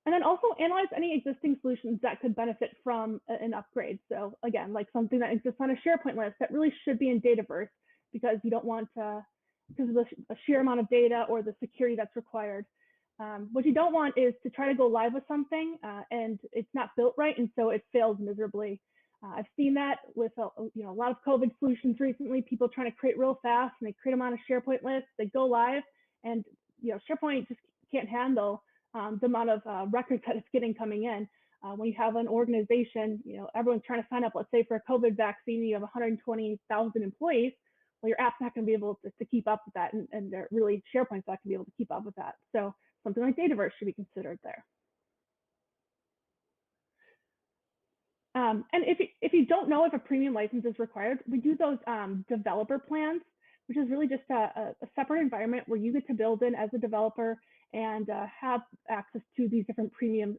And then also analyze any existing solutions that could benefit from an upgrade. So again, like something that exists on a SharePoint list that really should be in Dataverse, because you don't want to, because of the sheer amount of data or the security that's required. What you don't want is to try to go live with something and it's not built right, and so it fails miserably. I've seen that with a lot of COVID solutions recently. People trying to create real fast, and they create them on a SharePoint list. They go live, and SharePoint just can't handle the amount of records that it's getting coming in. When you have an organization, everyone's trying to sign up. Let's say for a COVID vaccine, you have 120,000 employees. Well, your app's not going to be able to keep up with that, and really SharePoint's not going to be able to keep up with that. So something like Dataverse should be considered there. And if you don't know if a premium license is required, we do those developer plans, which is really just a separate environment where you get to build in as a developer and have access to these different premium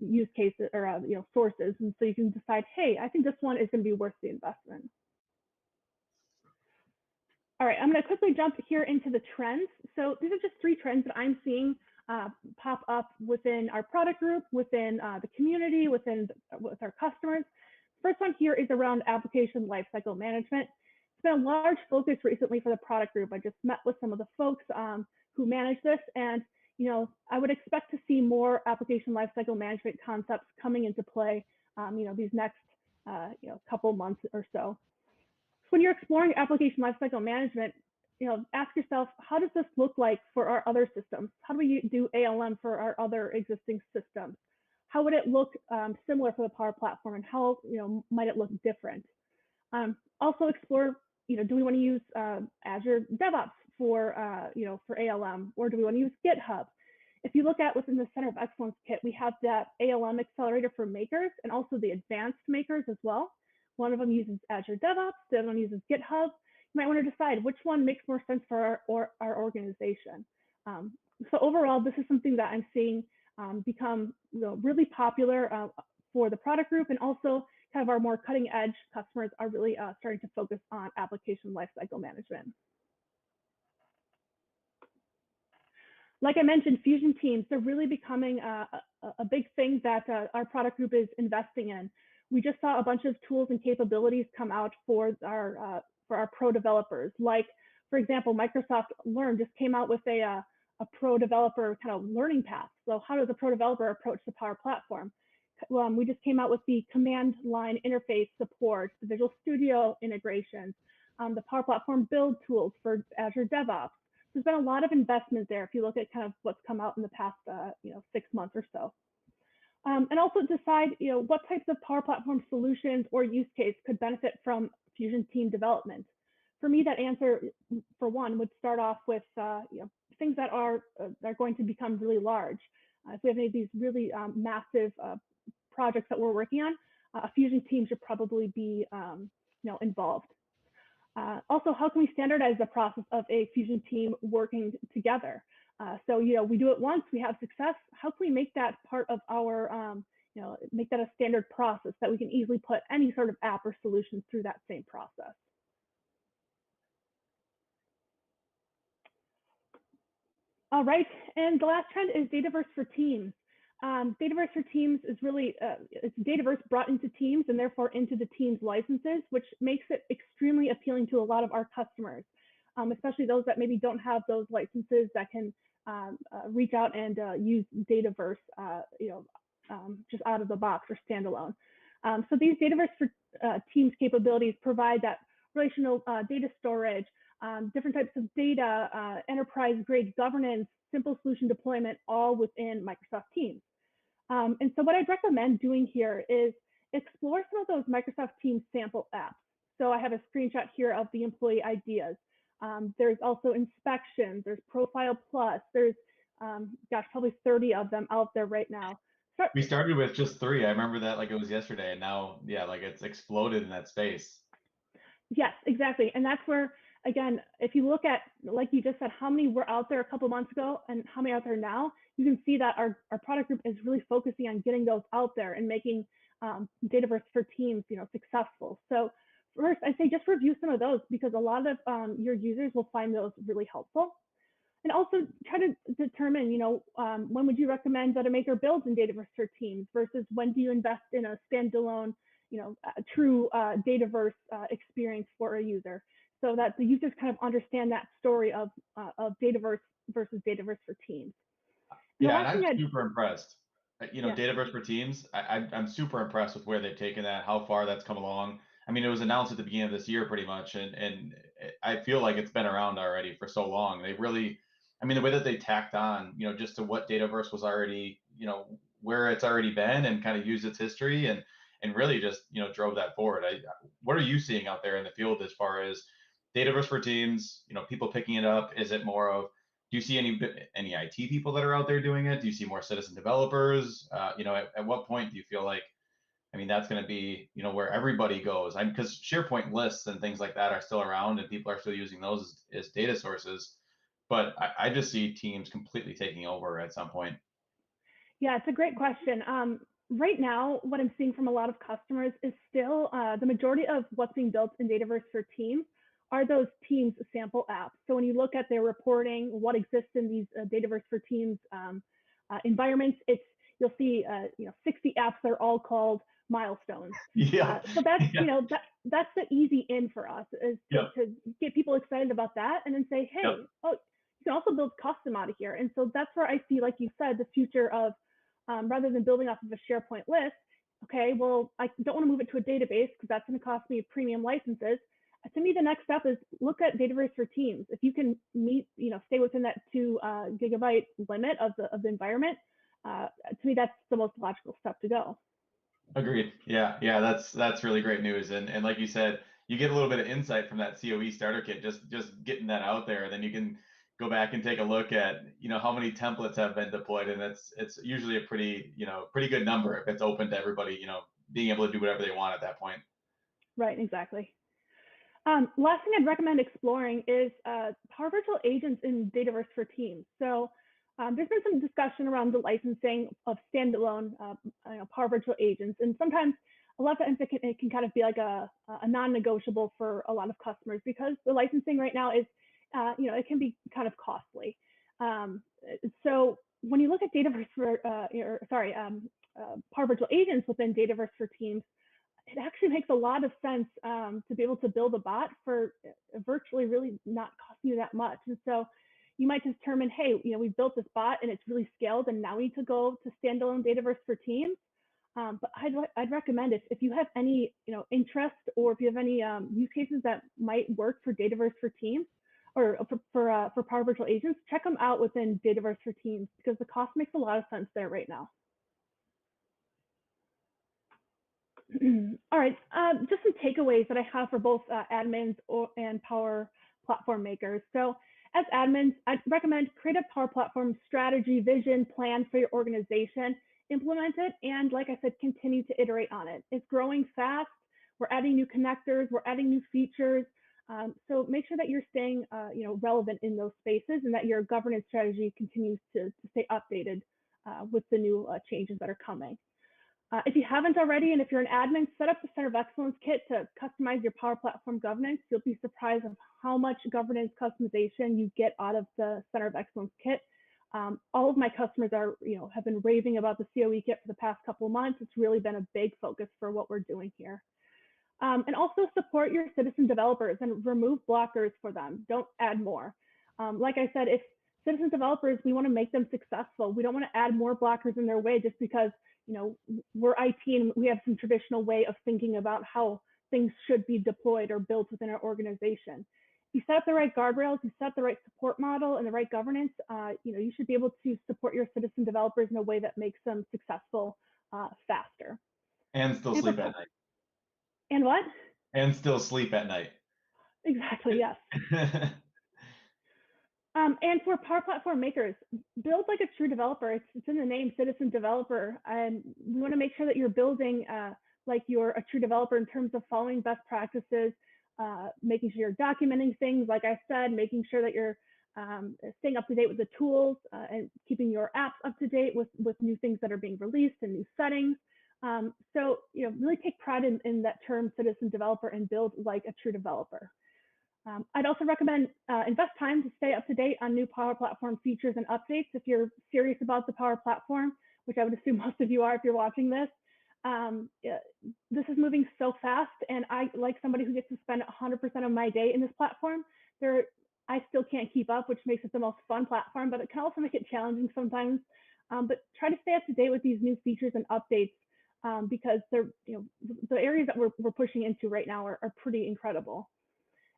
use cases or sources. And so you can decide, hey, I think this one is going to be worth the investment. All right, I'm going to quickly jump here into the trends. So these are just 3 trends that I'm seeing pop up within our product group, within the community, with our customers. First one here is around application lifecycle management. It's been a large focus recently for the product group. I just met with some of the folks who manage this, and I would expect to see more application lifecycle management concepts coming into play, these next couple months or so. When you're exploring application lifecycle management, ask yourself, how does this look like for our other systems? How do we do ALM for our other existing systems? How would it look similar for the Power Platform, and how might it look different? Also explore, do we want to use Azure DevOps for ALM, or do we want to use GitHub? If you look at within the Center of Excellence kit, we have that ALM accelerator for makers and also the advanced makers as well. One of them uses Azure DevOps, the other one uses GitHub. You might want to decide which one makes more sense for our organization. So overall, this is something that I'm seeing become really popular for the product group, and also kind of our more cutting edge customers are really starting to focus on application lifecycle management. Like I mentioned, Fusion teams, they're really becoming a big thing that our product group is investing in. We just saw a bunch of tools and capabilities come out for our pro developers. Like, for example, Microsoft Learn just came out with a pro developer kind of learning path. So how does a pro developer approach the Power Platform? We just came out with the command line interface support, the Visual Studio integrations, the Power Platform build tools for Azure DevOps. There's been a lot of investment there if you look at kind of what's come out in the past 6 months or so. And also decide what types of Power Platform solutions or use case could benefit from Fusion team development. For me, that answer, for one, would start off with things that are going to become really large. If we have any of these really massive projects that we're working on, a Fusion team should probably be involved. Also, how can we standardize the process of a Fusion team working together? So we do it once, we have success. How can we make that part of our, make that a standard process that we can easily put any sort of app or solution through that same process? All right, and the last trend is Dataverse for Teams. Dataverse for Teams is really, it's Dataverse brought into Teams and therefore into the Teams licenses, which makes it extremely appealing to a lot of our customers, especially those that maybe don't have those licenses that can reach out and use Dataverse, just out of the box or standalone. So these Dataverse for Teams capabilities provide that relational data storage, different types of data, enterprise-grade governance, simple solution deployment, all within Microsoft Teams. And so what I'd recommend doing here is explore some of those Microsoft Teams sample apps. So I have a screenshot here of the employee ideas. There's also inspections, there's Profile Plus, there's, gosh, probably 30 of them out there right now. We started with just 3. I remember that like it was yesterday, and now, yeah, like it's exploded in that space. Yes, exactly. And that's where, again, if you look at, like you just said, how many were out there a couple months ago and how many out there now, you can see that our product group is really focusing on getting those out there and making Dataverse for Teams, successful. So first, I say just review some of those, because a lot of your users will find those really helpful. And also try to determine, when would you recommend that a maker builds in Dataverse for Teams versus when do you invest in a standalone, a true Dataverse experience for a user, so that the users kind of understand that story of Dataverse versus Dataverse for Teams. Yeah, and I'm super impressed. Yeah. Dataverse for Teams, I'm super impressed with where they've taken that, how far that's come along. I mean, it was announced at the beginning of this year pretty much, and I feel like it's been around already for so long. They really, I mean, the way that they tacked on, just to what Dataverse was already, where it's already been, and kind of used its history and really just, drove that forward. What are you seeing out there in the field as far as Dataverse for Teams, people picking it up? Is it more of, do you see any IT people that are out there doing it? Do you see more citizen developers? At what point do you feel like, I mean, that's going to be, where everybody goes? Because SharePoint lists and things like that are still around, and people are still using those as data sources. But I just see Teams completely taking over at some point. Yeah, it's a great question. Right now, what I'm seeing from a lot of customers is still the majority of what's being built in Dataverse for Teams are those Teams sample apps. So when you look at their reporting, what exists in these Dataverse for Teams environments, you'll see 60 apps that are all called milestones. Yeah. So that's that's the easy in for us, is to get people excited about that, and then say, hey, oh, you can also build custom out of here. And so that's where I see, like you said, the future of rather than building off of a SharePoint list. Okay, well, I don't want to move it to a database because that's going to cost me premium licenses. To me, the next step is look at Dataverse for Teams. If you can stay within that 2 gigabyte limit of the environment, to me, that's the most logical step to go. Agreed. Yeah, that's really great news. And like you said, you get a little bit of insight from that COE starter kit, just getting that out there. Then you can go back and take a look at how many templates have been deployed, and it's usually a pretty good number if it's open to everybody, being able to do whatever they want at that point. Right, exactly. Last thing I'd recommend exploring is Power Virtual Agents in Dataverse for Teams. So there's been some discussion around the licensing of standalone Power Virtual Agents, and sometimes a lot of times it can kind of be like a non-negotiable for a lot of customers, because the licensing right now is it can be kind of costly. So when you look at Dataverse for Power Virtual Agents within Dataverse for Teams, it actually makes a lot of sense to be able to build a bot for virtually really not costing you that much. And so you might determine, hey, we've built this bot and it's really scaled, and now we need to go to standalone Dataverse for Teams. But I'd recommend, if you have any interest, or if you have any use cases that might work for Dataverse for Teams, or for Power Virtual Agents, check them out within Dataverse for Teams, because the cost makes a lot of sense there right now. All right, just some takeaways that I have for both admins and Power Platform makers. So as admins, I'd recommend create a Power Platform strategy, vision, plan for your organization, implement it, and like I said, continue to iterate on it. It's growing fast. We're adding new connectors, we're adding new features. So make sure that you're staying relevant in those spaces, and that your governance strategy continues to stay updated with the new changes that are coming. If you haven't already, and if you're an admin, set up the Center of Excellence kit to customize your Power Platform governance. You'll be surprised of how much governance customization you get out of the Center of Excellence kit. All of my customers have been raving about the COE kit for the past couple of months. It's really been a big focus for what we're doing here. And also support your citizen developers and remove blockers for them. Don't add more. Like I said, if citizen developers, we want to make them successful. We don't want to add more blockers in their way just because we're IT and we have some traditional way of thinking about how things should be deployed or built within our organization. If you set up the right guardrails, you set the right support model and the right governance, you should be able to support your citizen developers in a way that makes them successful faster. And still sleep at night. And what? And still sleep at night. Exactly, yes. And for Power Platform makers, build like a true developer. It's in the name, citizen developer. And we want to make sure that you're building like you're a true developer in terms of following best practices, making sure you're documenting things, like I said, making sure that you're staying up to date with the tools and keeping your apps up to date with new things that are being released and new settings. So really take pride in that term, citizen developer, and build like a true developer. I'd also recommend invest time to stay up to date on new Power Platform features and updates. If you're serious about the Power Platform, which I would assume most of you are if you're watching this, this is moving so fast, and I, like somebody who gets to spend 100% of my day in this platform, I still can't keep up, which makes it the most fun platform, but it can also make it challenging sometimes. But try to stay up to date with these new features and updates because they're, the areas that we're pushing into right now are pretty incredible.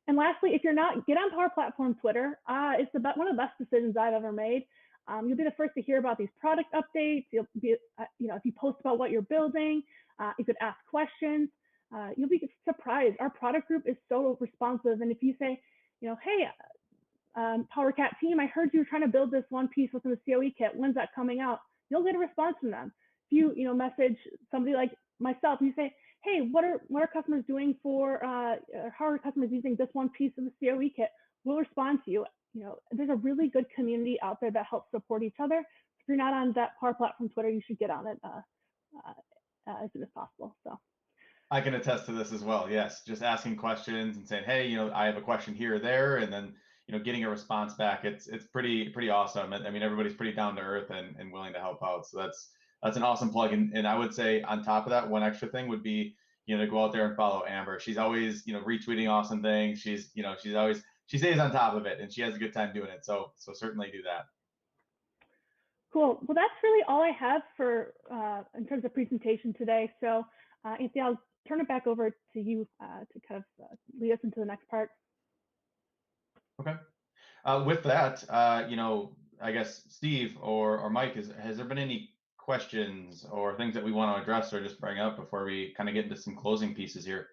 And lastly, if you're not, get on Power Platform Twitter. It's one of the best decisions I've ever made. You'll be the first to hear about these product updates. You'll be, if you post about what you're building, you could ask questions. You'll be surprised. Our product group is so responsive. And if you say, hey, PowerCat team, I heard you were trying to build this one piece within the COE kit. When's that coming out? You'll get a response from them. If you, message somebody like myself, and you say, hey, what are customers doing for, how are customers using this one piece of the COE kit? We'll respond to you. There's a really good community out there that helps support each other. If you're not on that Power Platform Twitter, you should get on it as soon as possible. So, I can attest to this as well. Yes, just asking questions and saying, "Hey, I have a question here or there," and then getting a response back. It's pretty awesome. I mean, everybody's pretty down to earth and willing to help out. So that's an awesome plug. And I would say on top of that, one extra thing would be to go out there and follow Amber. She's always retweeting awesome things. She stays on top of it, and she has a good time doing it. So certainly do that. Cool. Well, that's really all I have for in terms of presentation today. So, Anthony, I'll turn it back over to you to kind of lead us into the next part. Okay. With that, I guess Steve or Mike, has there been any questions or things that we want to address or just bring up before we kind of get into some closing pieces here?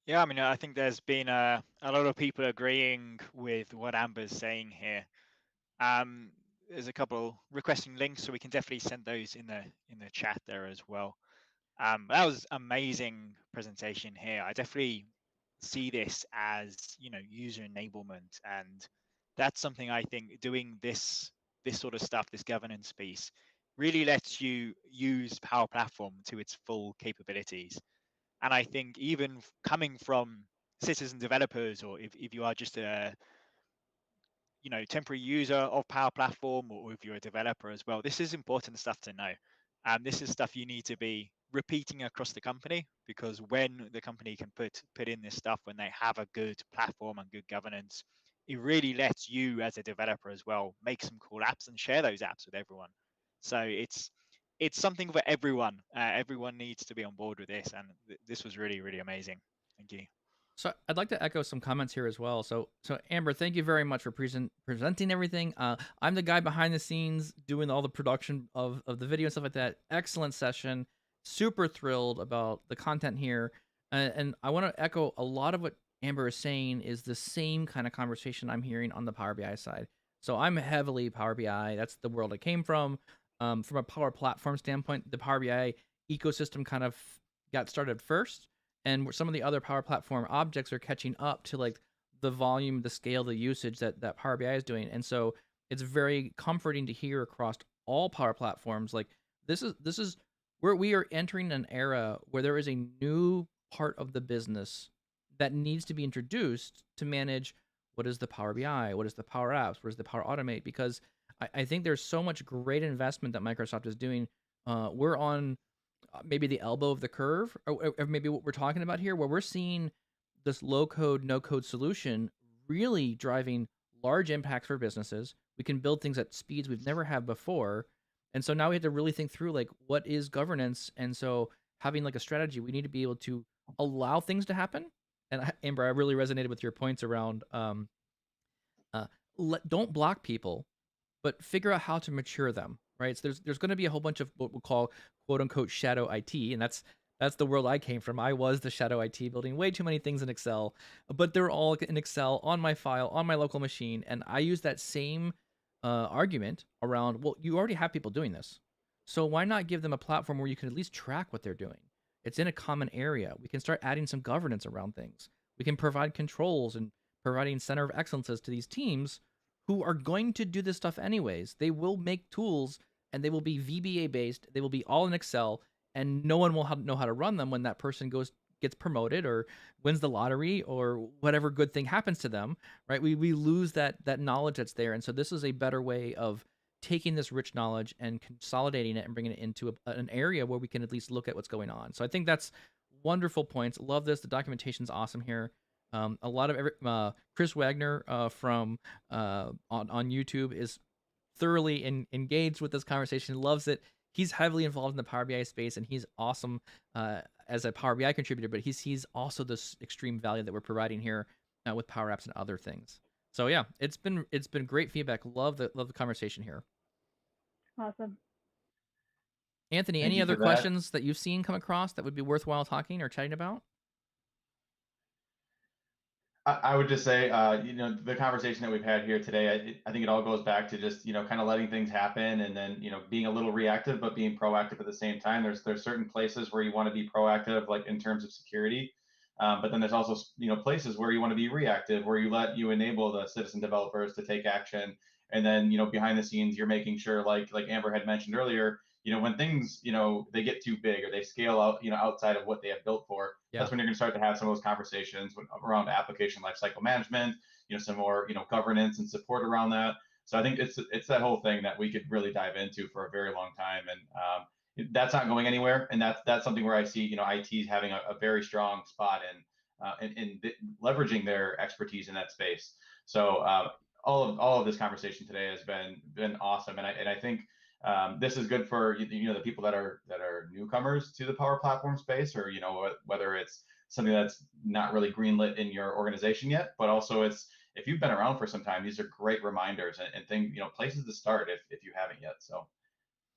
Yeah, I mean, I think there's been a lot of people agreeing with what Amber's saying here. There's a couple requesting links, so we can definitely send those in the chat there as well. That was amazing presentation here. I definitely see this as user enablement, and that's something I think doing this sort of stuff, this governance piece, really lets you use Power Platform to its full capabilities. And I think even coming from citizen developers, or if you are just a temporary user of Power Platform, or if you're a developer as well, this is important stuff to know. This is stuff you need to be repeating across the company, because when the company can put in this stuff, when they have a good platform and good governance, it really lets you as a developer as well make some cool apps and share those apps with everyone. So it's something for everyone. Everyone needs to be on board with this, and this was really, really amazing. Thank you. So I'd like to echo some comments here as well. So Amber, thank you very much for presenting everything. I'm the guy behind the scenes doing all the production of the video and stuff like that. Excellent session. Super thrilled about the content here. And I want to echo a lot of what Amber is saying is the same kind of conversation I'm hearing on the Power BI side. So I'm heavily Power BI. That's the world I came from. From a Power Platform standpoint, the Power BI ecosystem kind of got started first, and some of the other Power Platform objects are catching up to like the volume, the scale, the usage that Power BI is doing. And so it's very comforting to hear across all Power Platforms, like this is where we are entering an era where there is a new part of the business that needs to be introduced to manage what is the Power BI, what is the Power Apps, what is the Power Automate, because I think there's so much great investment that Microsoft is doing. We're on maybe the elbow of the curve, or maybe what we're talking about here, where we're seeing this low code, no code solution really driving large impacts for businesses. We can build things at speeds we've never had before. And so now we have to really think through like what is governance. And so having like a strategy, we need to be able to allow things to happen. And Amber, I really resonated with your points around don't block people, but figure out how to mature them, right? So there's going to be a whole bunch of what we'll call quote unquote shadow IT, and that's the world I came from. I was the shadow IT, building way too many things in Excel, but they're all in Excel on my file on my local machine, and I use that same argument around, well, you already have people doing this, so why not give them a platform where you can at least track what they're doing? It's in a common area. We can start adding some governance around things. We can provide controls and providing center of excellences to these teams who are going to do this stuff anyways. They will make tools and they will be VBA based. They will be all in Excel, and no one will know how to run them when that person gets promoted or wins the lottery or whatever good thing happens to them, right? We lose that knowledge that's there. And so this is a better way of taking this rich knowledge and consolidating it and bringing it into an area where we can at least look at what's going on. So I think that's wonderful points. Love this. The documentation's awesome here. A lot of Chris Wagner from on YouTube is thoroughly engaged with this conversation, loves it. He's heavily involved in the Power BI space, and he's awesome as a Power BI contributor, but he's also this extreme value that we're providing here with Power Apps and other things. So yeah, it's been great feedback. Love the conversation here. Awesome. Anthony, any other questions that you've seen come across that would be worthwhile talking or chatting about? I would just say, the conversation that we've had here today, I think it all goes back to just, kind of letting things happen, and then, being a little reactive, but being proactive at the same time. There's certain places where you want to be proactive, like in terms of security. But then there's also, places where you want to be reactive, where you enable the citizen developers to take action. And then, behind the scenes, you're making sure, like Amber had mentioned earlier, when things, they get too big or they scale out, outside of what they have built for, that's when you're going to start to have some of those conversations around application lifecycle management, some more, governance and support around that. So I think it's that whole thing that we could really dive into for a very long time. And that's not going anywhere. And that's something where I see, IT having a very strong spot in leveraging their expertise in that space. So all of this conversation today has been awesome. And I think this is good for the people that are newcomers to the Power Platform space, or whether it's something that's not really greenlit in your organization yet, but also if you've been around for some time, these are great reminders and things, places to start if you haven't yet. So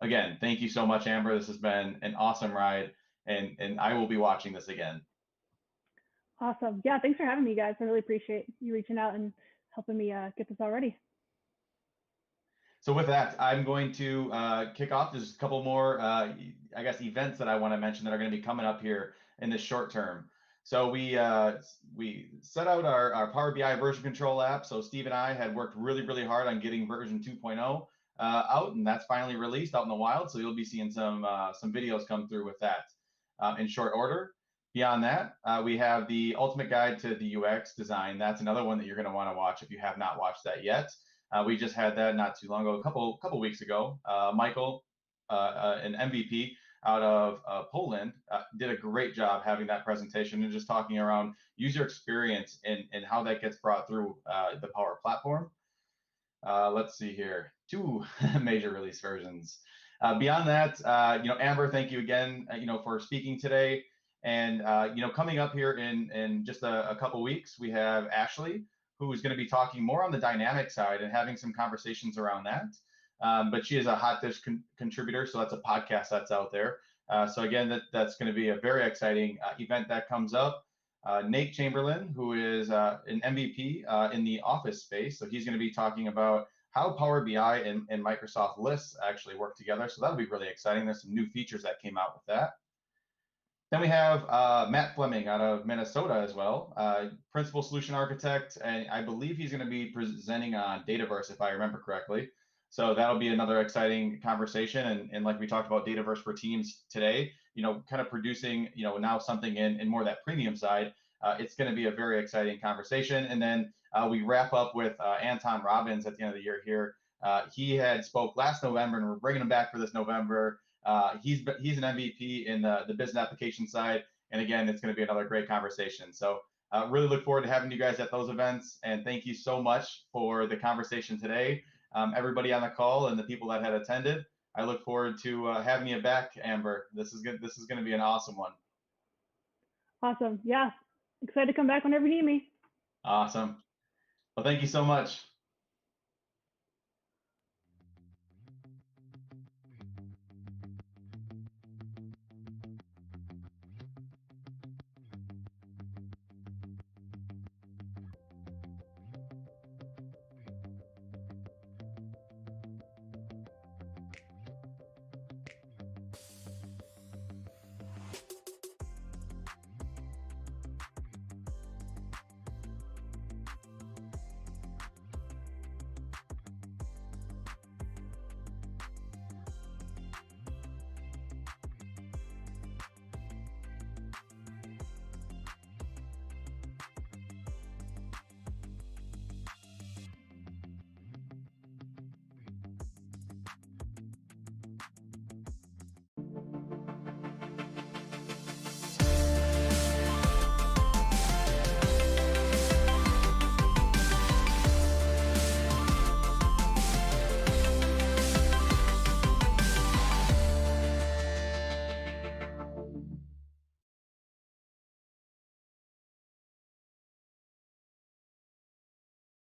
again, thank you so much, Amber. This has been an awesome ride, and I will be watching this again. Awesome. Yeah, thanks for having me, guys. I really appreciate you reaching out and helping me get this all ready. So with that, I'm going to kick off. There's a couple more, I guess, events that I want to mention that are going to be coming up here in the short term. So we set out our Power BI version control app. So Steve and I had worked really, really hard on getting version 2.0 out, and that's finally released out in the wild. So you'll be seeing some videos come through with that in short order. Beyond that, we have the Ultimate Guide to the UX Design. That's another one that you're going to want to watch if you have not watched that yet. We just had that not too long ago, a couple weeks ago. Michael, an MVP out of Poland, did a great job having that presentation and just talking around user experience and how that gets brought through the Power Platform. Let's see here, 2 major release versions. Beyond that, Amber, thank you again, for speaking today. And coming up here in just a couple weeks, we have Ashley, who is going to be talking more on the dynamic side and having some conversations around that. But she is a Hot Dish contributor, so that's a podcast that's out there. So again, that's going to be a very exciting event that comes up. Nate Chamberlain, who is an MVP in the Office space, so he's going to be talking about how Power BI and Microsoft Lists actually work together. So that'll be really exciting. There's some new features that came out with that. Then we have Matt Fleming out of Minnesota as well, principal solution architect, and I believe he's going to be presenting on Dataverse, if I remember correctly. So that'll be another exciting conversation. And like we talked about Dataverse for Teams today, kind of producing, now something in more of that premium side. It's going to be a very exciting conversation. And then we wrap up with Anton Robbins at the end of the year here. He had spoke last November, and we're bringing him back for this November. He's an MVP in the business application side. And again, it's going to be another great conversation. So really look forward to having you guys at those events. And thank you so much for the conversation today. Everybody on the call and the people that had attended. I look forward to having you back, Amber. This is good. This is going to be an awesome one. Awesome. Yeah. Excited to come back whenever you need me. Awesome. Well, thank you so much.